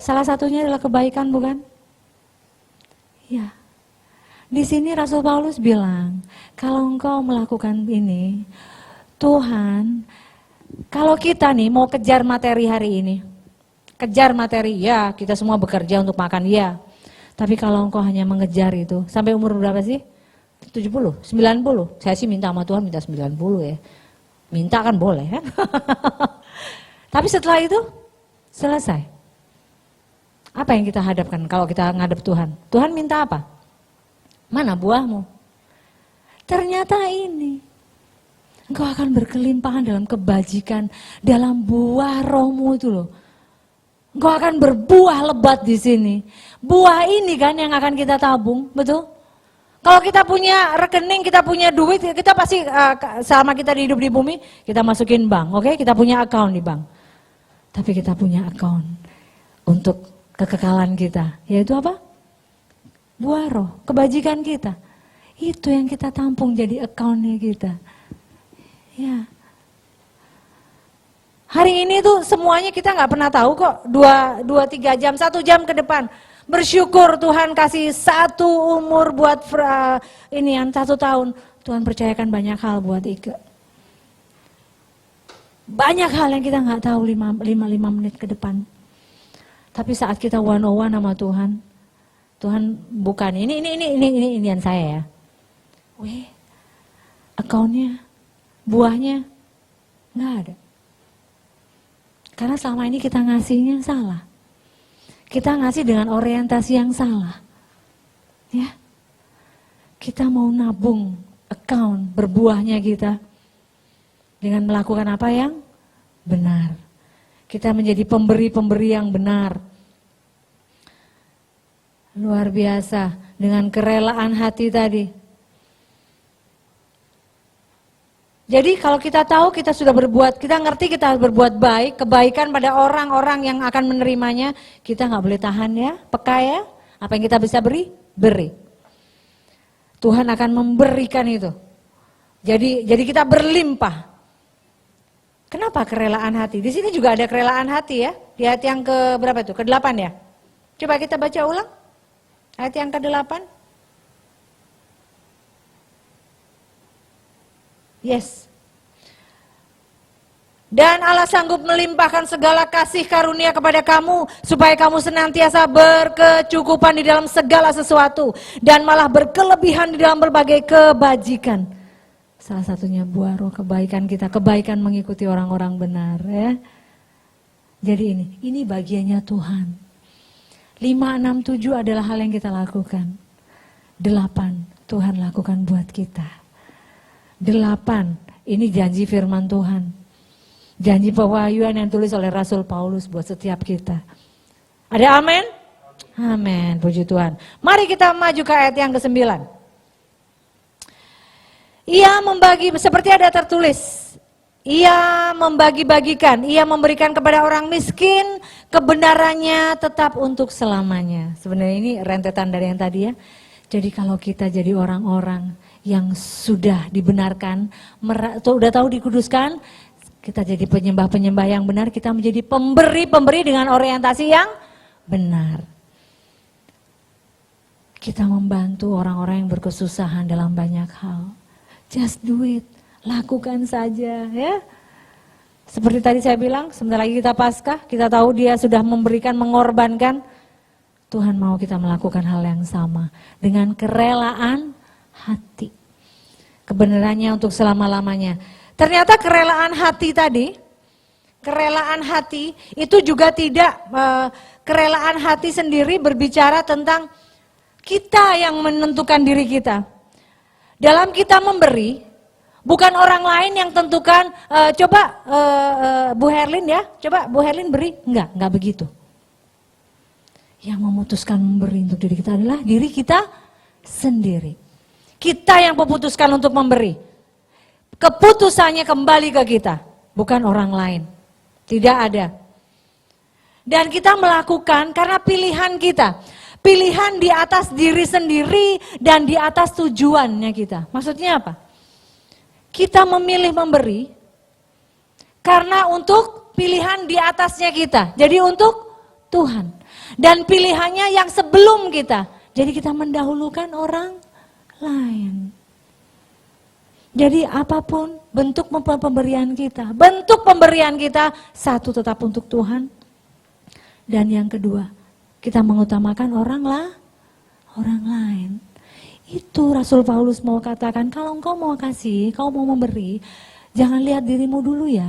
Salah satunya adalah kebaikan, bukan? Ya. Di sini Rasul Paulus bilang, kalau engkau melakukan ini, Tuhan, kalau kita nih mau kejar materi hari ini, kejar materi, ya kita semua bekerja untuk makan, ya. Tapi kalau engkau hanya mengejar itu, sampai umur berapa sih? 70, 90, saya sih minta sama Tuhan minta 90 ya. Minta kan boleh kan? Tapi setelah itu, selesai. Apa yang kita hadapkan kalau kita ngadep Tuhan? Tuhan minta apa? Mana buahmu? Ternyata ini. Engkau akan berkelimpahan dalam kebajikan, dalam buah rohmu itu loh. Engkau akan berbuah lebat di sini. Buah ini kan yang akan kita tabung, betul? Kalau kita punya rekening, kita punya duit, kita pasti selama kita hidup di bumi, kita masukin bank, oke? Kita punya account di bank. Tapi kita punya account untuk kekekalan kita, yaitu apa? Buah roh, kebajikan kita. Itu yang kita tampung jadi account-nya kita. Ya. Hari ini tuh semuanya kita nggak pernah tahu kok. 2-3 jam, 1 jam ke depan. Bersyukur Tuhan kasih 1 umur buat ini yang 1 tahun. Tuhan percayakan banyak hal buat Ike. Banyak hal yang kita nggak tahu 5 menit ke depan. Tapi saat kita one-on-one sama Tuhan, Tuhan bukan ini yang saya ya. Account-nya, buahnya nggak ada. Karena selama ini kita ngasihnya salah. Kita ngasih dengan orientasi yang salah. Ya. Kita mau nabung account berbuahnya kita dengan melakukan apa yang benar. Kita menjadi pemberi-pemberi yang benar. Luar biasa, dengan kerelaan hati tadi. Jadi kalau kita tahu kita sudah berbuat, kita ngerti kita harus berbuat baik, kebaikan pada orang-orang yang akan menerimanya, kita nggak boleh tahan ya, peka ya. Apa yang kita bisa beri. Tuhan akan memberikan itu. Jadi kita berlimpah. Kenapa kerelaan hati? Di sini juga ada kerelaan hati ya. Di ayat yang ke berapa itu? Ke-8 ya. Coba kita baca ulang. Ayat yang ke-8. Yes. Dan Allah sanggup melimpahkan segala kasih karunia kepada kamu, supaya kamu senantiasa berkecukupan di dalam segala sesuatu, dan malah berkelebihan di dalam berbagai kebajikan. Salah satunya buah roh kebaikan kita, kebaikan mengikuti orang-orang benar ya. Jadi ini bagiannya Tuhan. 5, 6, 7 adalah hal yang kita lakukan. 8 Tuhan lakukan buat kita. 8 ini janji firman Tuhan. Janji pewahyuan yang tulis oleh Rasul Paulus buat setiap kita. Ada amin? Amin, puji Tuhan. Mari kita maju ke ayat yang ke-9. Ia membagi, seperti ada tertulis, ia membagi-bagikan, ia memberikan kepada orang miskin, kebenarannya tetap untuk selamanya. Sebenarnya ini rentetan dari yang tadi ya. Jadi kalau kita jadi orang-orang yang sudah dibenarkan, sudah tahu dikuduskan, kita jadi penyembah-penyembah yang benar, kita menjadi pemberi-pemberi dengan orientasi yang benar. Kita membantu orang-orang yang berkesusahan dalam banyak hal. Just do it, lakukan saja ya. Seperti tadi saya bilang, sebentar lagi kita Paskah, kita tahu dia sudah memberikan, mengorbankan. Tuhan mau kita melakukan hal yang sama dengan kerelaan hati. Kebenarannya untuk selama-lamanya. Ternyata kerelaan hati tadi, kerelaan hati itu juga tidak, kerelaan hati sendiri berbicara tentang kita yang menentukan diri kita. Dalam kita memberi, bukan orang lain yang tentukan, Bu Herlin ya, coba Bu Herlin beri, enggak begitu. Yang memutuskan memberi untuk diri kita adalah diri kita sendiri. Kita yang memutuskan untuk memberi. Keputusannya kembali ke kita, bukan orang lain. Tidak ada. Dan kita melakukan karena pilihan kita. Pilihan di atas diri sendiri dan di atas tujuannya kita. Maksudnya apa? Kita memilih memberi karena untuk pilihan di atasnya kita. Jadi untuk Tuhan. Dan pilihannya yang sebelum kita. Jadi kita mendahulukan orang lain. Jadi apapun bentuk pemberian kita, bentuk pemberian kita, satu tetap untuk Tuhan. Dan yang kedua, kita mengutamakan orang lain. Itu Rasul Paulus mau katakan, kalau engkau mau kasih, kau mau memberi, jangan lihat dirimu dulu ya.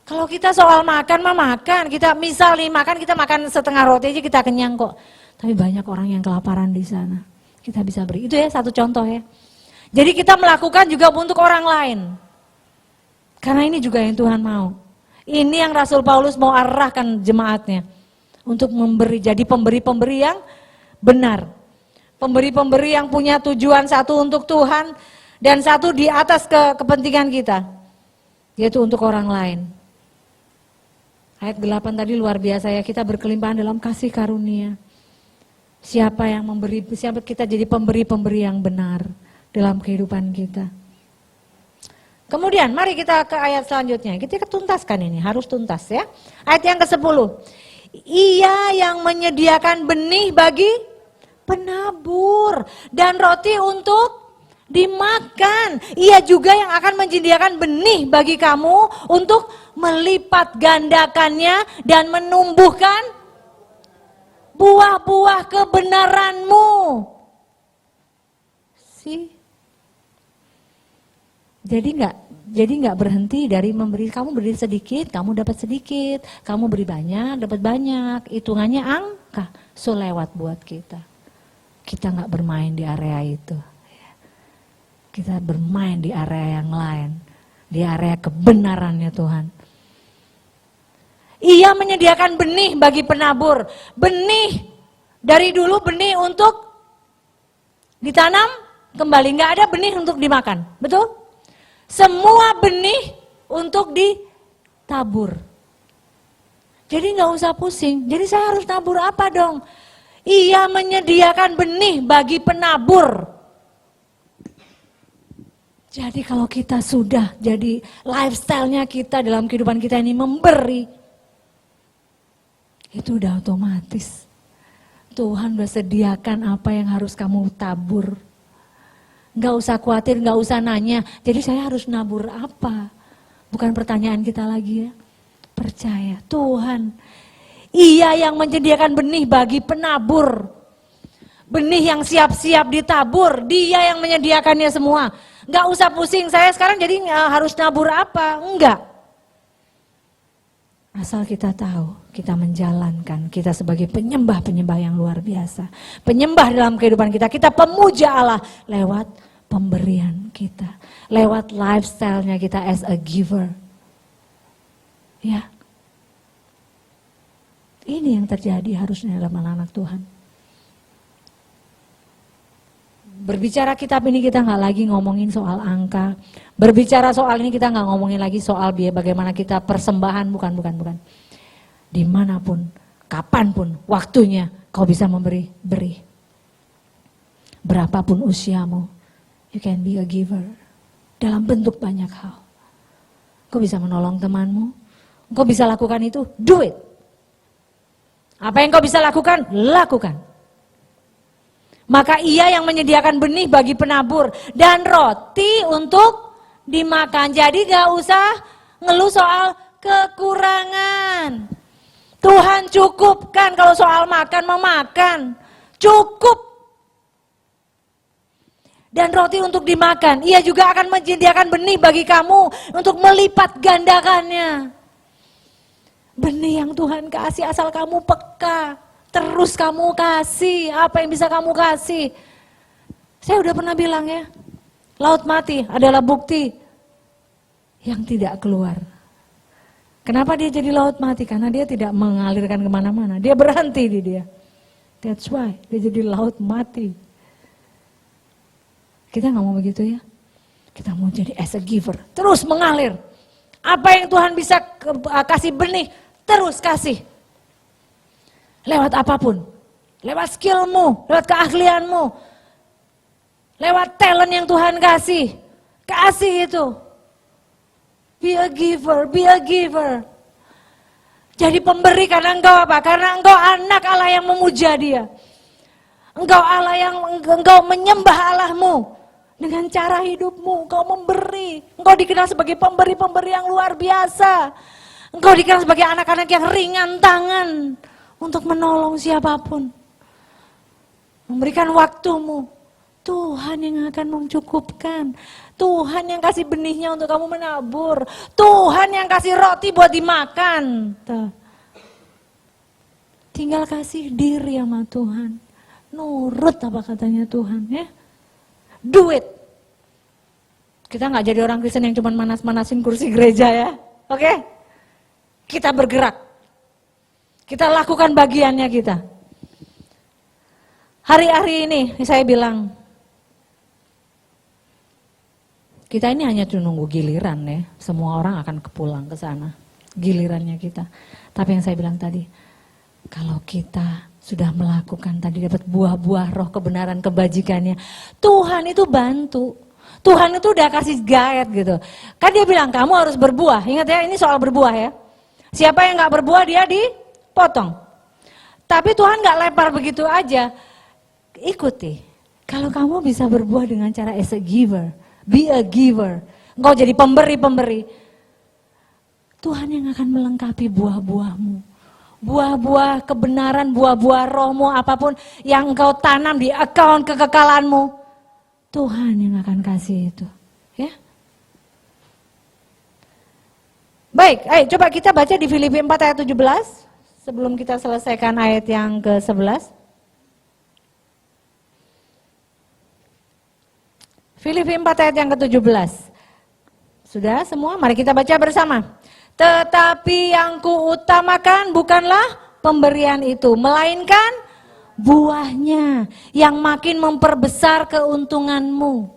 Kalau kita soal makan, makan. Kita misal nih makan, kita makan setengah roti aja kita kenyang kok. Tapi banyak orang yang kelaparan di sana. Kita bisa beri. Itu ya satu contoh ya. Jadi kita melakukan juga untuk orang lain. Karena ini juga yang Tuhan mau. Ini yang Rasul Paulus mau arahkan jemaatnya. Untuk memberi, jadi pemberi-pemberi yang benar. Pemberi-pemberi yang punya tujuan satu untuk Tuhan. Dan satu di atas kepentingan kita. Yaitu untuk orang lain. Ayat 8 tadi luar biasa ya, kita berkelimpahan dalam kasih karunia. Siapa yang memberi, siapa kita jadi pemberi-pemberi yang benar dalam kehidupan kita. Kemudian mari kita ke ayat selanjutnya. Kita tuntaskan ini, harus tuntas ya. Ayat yang ke-10. Ia yang menyediakan benih bagi penabur dan roti untuk dimakan. Ia juga yang akan menyediakan benih bagi kamu untuk melipat gandakannya dan menumbuhkan buah-buah kebenaranmu. Jadi nggak berhenti dari memberi. Kamu beri sedikit, kamu dapat sedikit. Kamu beri banyak, dapat banyak. Hitungannya angka, lewat buat kita. Kita nggak bermain di area itu. Kita bermain di area yang lain, di area kebenarannya Tuhan. Ia menyediakan benih bagi penabur. Benih, dari dulu benih untuk ditanam kembali. Nggak ada benih untuk dimakan, betul? Semua benih untuk ditabur. Jadi nggak usah pusing. Jadi saya harus tabur apa dong? Ia menyediakan benih bagi penabur. Jadi kalau kita sudah jadi lifestyle-nya kita dalam kehidupan kita ini memberi, itu udah otomatis. Tuhan udah sediakan apa yang harus kamu tabur. Gak usah khawatir, gak usah nanya, jadi saya harus nabur apa Bukan pertanyaan kita lagi ya. Percaya Tuhan. Ia yang menyediakan benih bagi penabur. Benih yang siap-siap ditabur. Dia yang menyediakannya semua. Enggak usah pusing, saya sekarang jadi harus nabur apa? Enggak. Asal kita tahu, kita menjalankan, kita sebagai penyembah-penyembah yang luar biasa. Penyembah dalam kehidupan kita, kita pemuja Allah lewat pemberian kita. Lewat lifestyle-nya kita as a giver. Ya. Ini yang terjadi harusnya dalam anak-anak Tuhan. Berbicara kitab ini kita nggak lagi ngomongin soal angka. Berbicara soal ini kita nggak ngomongin lagi soal biaya bagaimana kita persembahan, bukan. Dimanapun, kapanpun, waktunya kau bisa memberi, beri. Berapapun usiamu, you can be a giver. Dalam bentuk banyak hal. Kau bisa menolong temanmu, kau bisa lakukan itu, do it. Apa yang kau bisa lakukan, lakukan. Maka ia yang menyediakan benih bagi penabur dan roti untuk dimakan. Jadi gak usah ngeluh soal kekurangan. Tuhan cukupkan kalau soal makan memakan. Cukup. Dan roti untuk dimakan. Ia juga akan menyediakan benih bagi kamu untuk melipat gandakannya. Benih yang Tuhan kasih asal kamu peka. Terus kamu kasih, apa yang bisa kamu kasih. Saya udah pernah bilang ya, laut mati adalah bukti yang tidak keluar. Kenapa dia jadi laut mati? Karena dia tidak mengalirkan kemana-mana, dia berhenti di dia. That's why dia jadi laut mati. Kita gak mau begitu ya, kita mau jadi as a giver, terus mengalir. Apa yang Tuhan bisa kasih benih, terus kasih. Lewat apapun, lewat skillmu, lewat keahlianmu, lewat talent yang Tuhan kasih, kasih itu. Be a giver, be a giver. Jadi pemberi karena engkau apa? Karena engkau anak Allah yang memuja dia. Engkau Allah yang engkau menyembah Allahmu. Dengan cara hidupmu, engkau memberi. Engkau dikenal sebagai pemberi-pemberi yang luar biasa. Engkau dikenal sebagai anak-anak yang ringan tangan. Untuk menolong siapapun. Memberikan waktumu. Tuhan yang akan mencukupkan. Tuhan yang kasih benihnya untuk kamu menabur. Tuhan yang kasih roti buat dimakan. Tuh. Tinggal kasih diri sama Tuhan. Nurut apa katanya Tuhan ya. Do it. Kita gak jadi orang Kristen yang cuma manas-manasin kursi gereja ya. Oke? Kita bergerak. Kita lakukan bagiannya kita. Hari-hari ini saya bilang, kita ini hanya nunggu giliran ya. Semua orang akan kepulang ke sana. Gilirannya kita. Tapi yang saya bilang tadi, kalau kita sudah melakukan tadi dapat buah-buah roh kebenaran kebajikannya, Tuhan itu bantu. Tuhan itu udah kasih guide gitu. Kan dia bilang kamu harus berbuah. Ingat ya, ini soal berbuah ya. Siapa yang gak berbuah dia dipotong. Tapi Tuhan gak lempar begitu aja. Ikuti. Kalau kamu bisa berbuah dengan cara as a giver, be a giver. Engkau jadi pemberi-pemberi. Tuhan yang akan melengkapi buah-buahmu. Buah-buah kebenaran, buah-buah rohmu, apapun yang engkau tanam di account kekekalanmu. Tuhan yang akan kasih itu. Ya. Baik, ayo coba kita baca di Filipi 4 ayat 17. Sebelum kita selesaikan ayat yang ke-11. Filipi 4 ayat yang ke-17. Sudah semua? Mari kita baca bersama. Tetapi yang kuutamakan bukanlah pemberian itu, melainkan buahnya yang makin memperbesar keuntunganmu.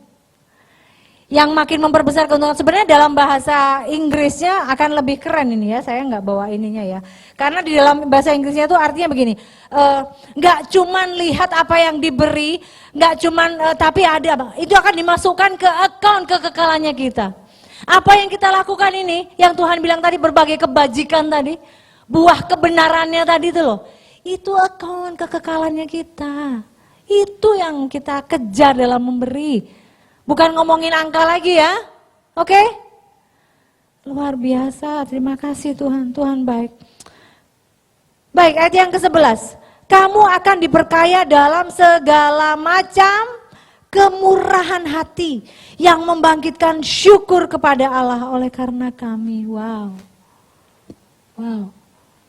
Yang makin memperbesar keuntungan. Sebenarnya dalam bahasa Inggrisnya akan lebih keren ini ya, saya nggak bawa ininya ya. Karena di dalam bahasa Inggrisnya itu artinya begini, nggak cuman lihat apa yang diberi, nggak cuman tapi ada, itu akan dimasukkan ke account kekekalannya kita. Apa yang kita lakukan ini, yang Tuhan bilang tadi berbagai kebajikan tadi, buah kebenarannya tadi itu loh, itu account kekekalannya kita. Itu yang kita kejar dalam memberi. Bukan ngomongin angka lagi ya, oke? Luar biasa, terima kasih Tuhan, Tuhan baik. Baik, ayat yang ke-11. Kamu akan diperkaya dalam segala macam kemurahan hati yang membangkitkan syukur kepada Allah oleh karena kami. Wow.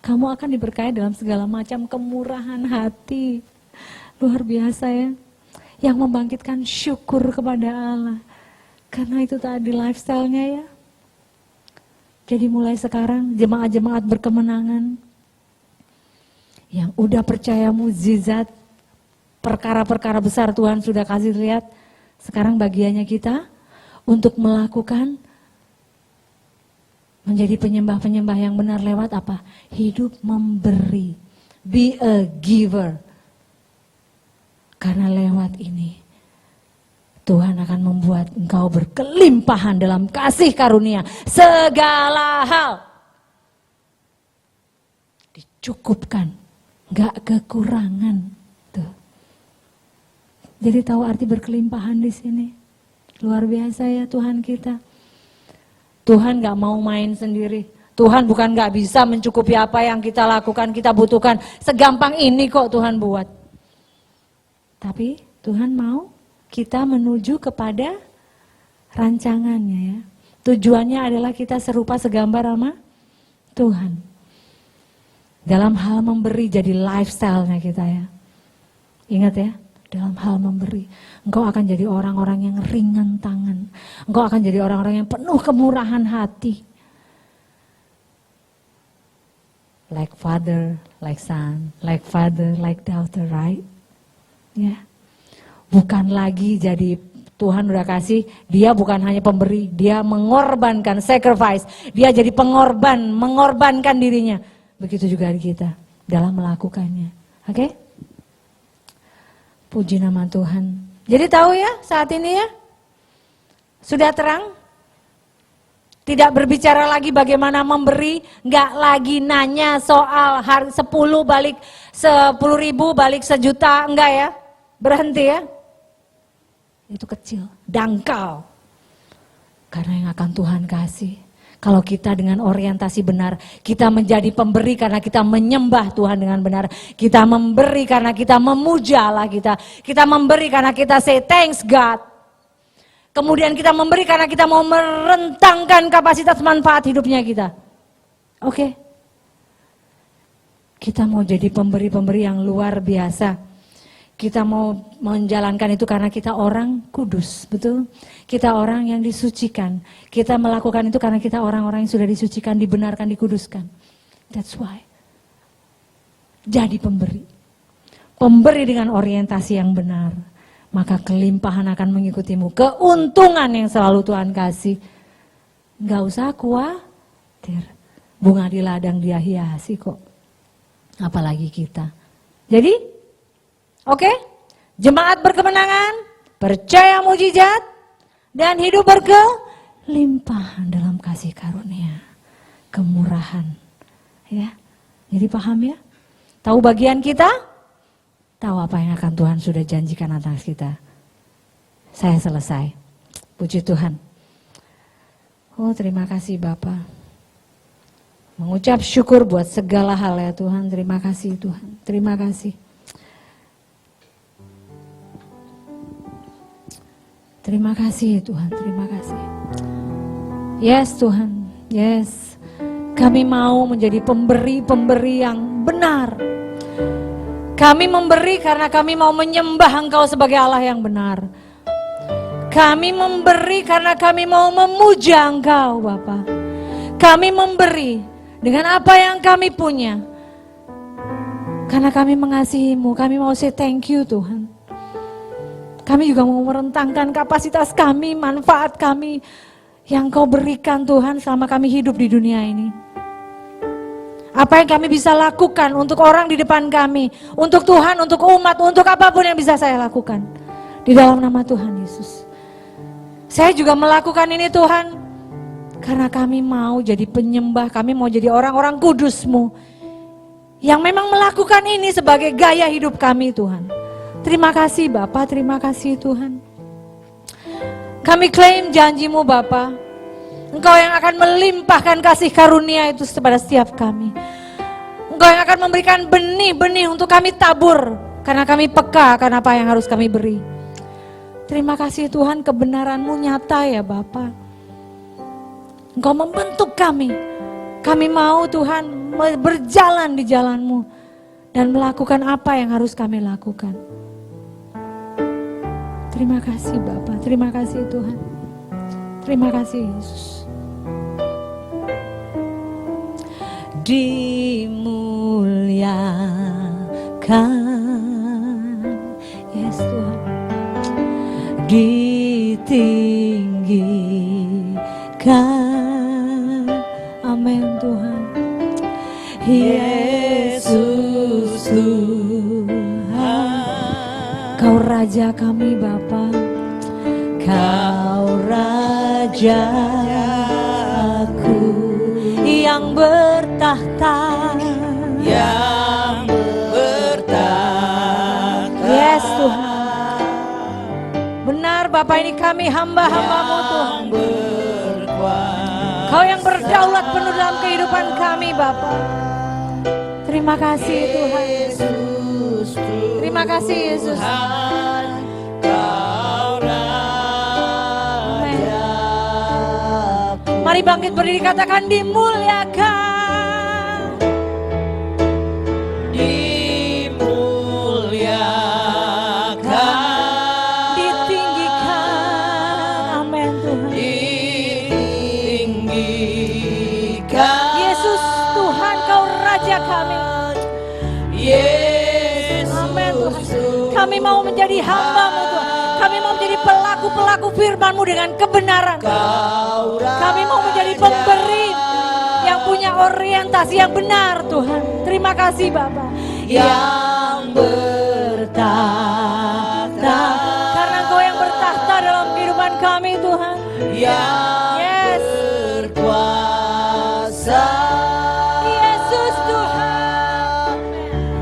Kamu akan diberkahi dalam segala macam kemurahan hati. Luar biasa ya. Yang membangkitkan syukur kepada Allah. Karena itu tadi lifestyle-nya ya. Jadi mulai sekarang jemaat-jemaat berkemenangan yang udah percaya mukjizat, perkara-perkara besar Tuhan sudah kasih lihat. Sekarang bagiannya kita untuk melakukan menjadi penyembah-penyembah yang benar lewat apa? Hidup memberi. Be a giver. Karena lewat ini Tuhan akan membuat engkau berkelimpahan dalam kasih karunia. Segala hal dicukupkan, gak kekurangan. Tuh. Jadi tahu arti berkelimpahan di sini. Luar biasa ya Tuhan kita. Tuhan gak mau main sendiri. Tuhan bukan gak bisa mencukupi apa yang kita lakukan, kita butuhkan. Segampang ini kok Tuhan buat. Tapi Tuhan mau kita menuju kepada rancangannya ya. Tujuannya adalah kita serupa segambar sama Tuhan. Dalam hal memberi jadi lifestyle-nya kita ya. Ingat ya, dalam hal memberi. Engkau akan jadi orang-orang yang ringan tangan. Engkau akan jadi orang-orang yang penuh kemurahan hati. Like father, like son, like father, like daughter, right? Ya. Bukan lagi jadi Tuhan udah kasih, dia bukan hanya pemberi, dia mengorbankan, sacrifice. Dia jadi pengorban, mengorbankan dirinya. Begitu juga kita dalam melakukannya. Oke? Puji nama Tuhan. Jadi tahu ya saat ini ya? Sudah terang? Tidak berbicara lagi bagaimana memberi, nggak lagi nanya soal 10 balik 10.000 balik 1 juta, enggak ya? Berhenti ya? Itu kecil, dangkal. Karena yang akan Tuhan kasih. Kalau kita dengan orientasi benar, kita menjadi pemberi karena kita menyembah Tuhan dengan benar. Kita memberi karena kita memuja Allah kita. Kita memberi karena kita say thanks God. Kemudian kita memberi karena kita mau merentangkan kapasitas manfaat hidupnya kita. Oke. Kita mau jadi pemberi-pemberi yang luar biasa. Kita mau menjalankan itu karena kita orang kudus, betul? Kita orang yang disucikan. Kita melakukan itu karena kita orang-orang yang sudah disucikan, dibenarkan, dikuduskan. That's why. Jadi pemberi. Pemberi dengan orientasi yang benar. Maka kelimpahan akan mengikutimu. Keuntungan yang selalu Tuhan kasih. Gak usah khawatir. Bunga di ladang dia hiasi kok. Apalagi kita. Jadi oke, jemaat berkemenangan, percaya mukjizat, dan hidup berkelimpahan dalam kasih karunia, kemurahan. Ya, jadi paham ya? Tahu bagian kita? Tahu apa yang akan Tuhan sudah janjikan atas kita. Saya selesai. Puji Tuhan. Oh, terima kasih Bapa. Mengucap syukur buat segala hal ya Tuhan. Terima kasih Tuhan. Terima kasih. Terima kasih Tuhan, terima kasih. Yes Tuhan, yes. Kami mau menjadi pemberi-pemberi yang benar. Kami memberi karena kami mau menyembah Engkau sebagai Allah yang benar. Kami memberi karena kami mau memuja Engkau Bapa. Kami memberi dengan apa yang kami punya. Karena kami mengasihi-Mu, kami mau say thank you Tuhan. Kami juga mau merentangkan kapasitas kami, manfaat kami yang Kau berikan Tuhan selama kami hidup di dunia ini. Apa yang kami bisa lakukan untuk orang di depan kami, untuk Tuhan, untuk umat, untuk apapun yang bisa saya lakukan. Di dalam nama Tuhan Yesus. Saya juga melakukan ini Tuhan, karena kami mau jadi penyembah, kami mau jadi orang-orang kudus-Mu, yang memang melakukan ini sebagai gaya hidup kami Tuhan. Terima kasih Bapa, terima kasih Tuhan. Kami klaim janji-Mu Bapa. Engkau yang akan melimpahkan kasih karunia itu kepada setiap kami. Engkau yang akan memberikan benih-benih untuk kami tabur, karena kami peka akan apa yang harus kami beri. Terima kasih Tuhan, kebenaran-Mu nyata ya Bapa. Engkau membentuk kami. Kami mau Tuhan berjalan di jalan-Mu dan melakukan apa yang harus kami lakukan. Terima kasih Bapa, terima kasih Tuhan. Terima kasih Yesus. Dimuliakan, yes Tuhan. Ditinggikan, amin Tuhan. Yesus Tuhan, Kau Raja kami Bapa, Kau Rajaku yang bertahta, yang bertahta. Yes Tuhan. Benar Bapa, ini kami hamba-hamba-Mu Tuhan. Kau yang berdaulat penuh dalam kehidupan kami Bapa. Terima kasih Tuhan Yesus. Terima kasih Yesus. Mari bangkit berdiri, katakan dimuliakan. Dimuliakan. Ditinggikan. Amin Tuhan. Ditinggikan. Yesus Tuhan, Kau Raja kami. Yesus. Amin Tuhan. Kami mau menjadi hamba-Mu Tuhan. Kami mau menjadi pelaku-pelaku firman-Mu dengan kebenaran. Kami mau menjadi pemberi yang punya orientasi yang benar Tuhan. Terima kasih Bapa. Yang bertahta, karena Engkau yang bertahta dalam kehidupan kami Tuhan. Yang berkuasa. Yesus Tuhan.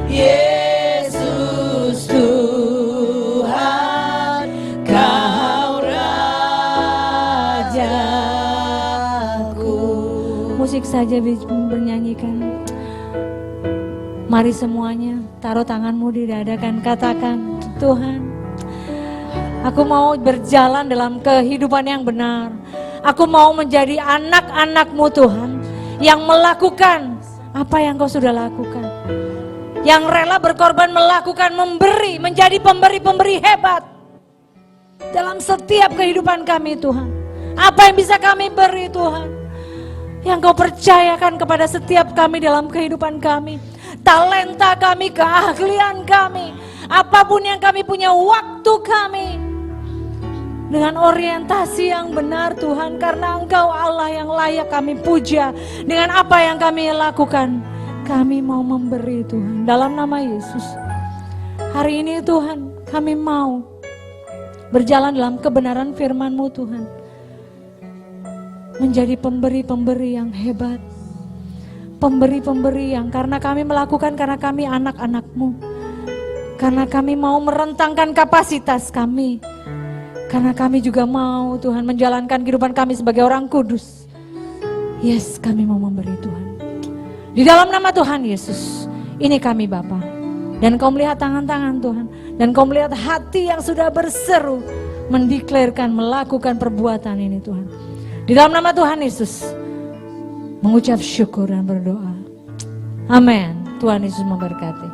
Yesus Tuhan, Kau Rajaku. Musik saja bernyanyikan. Mari semuanya taruh tanganmu di dada dan katakan, Tuhan, aku mau berjalan dalam kehidupan yang benar. Aku mau menjadi anak-anak-Mu Tuhan, yang melakukan apa yang Kau sudah lakukan. Yang rela berkorban melakukan, memberi, menjadi pemberi-pemberi hebat dalam setiap kehidupan kami Tuhan. Apa yang bisa kami beri Tuhan? Yang Kau percayakan kepada setiap kami dalam kehidupan kami. Talenta kami, keahlian kami, apapun yang kami punya, waktu kami, dengan orientasi yang benar Tuhan, karena Engkau Allah yang layak kami puja. Dengan apa yang kami lakukan, kami mau memberi Tuhan, dalam nama Yesus. Hari ini Tuhan, kami mau berjalan dalam kebenaran firman-Mu Tuhan, menjadi pemberi-pemberi yang hebat, pemberi-pemberi yang karena kami melakukan, karena kami anak-anak-Mu, karena kami mau merentangkan kapasitas kami, karena kami juga mau Tuhan menjalankan kehidupan kami sebagai orang kudus. Yes, kami mau memberi Tuhan. Di dalam nama Tuhan Yesus, ini kami Bapa. Dan Kau melihat tangan-tangan Tuhan, dan Kau melihat hati yang sudah berseru, mendeklarkan, melakukan perbuatan ini Tuhan. Di dalam nama Tuhan Yesus, mengucap syukur dan berdoa. Amin. Tuhan Yesus memberkati.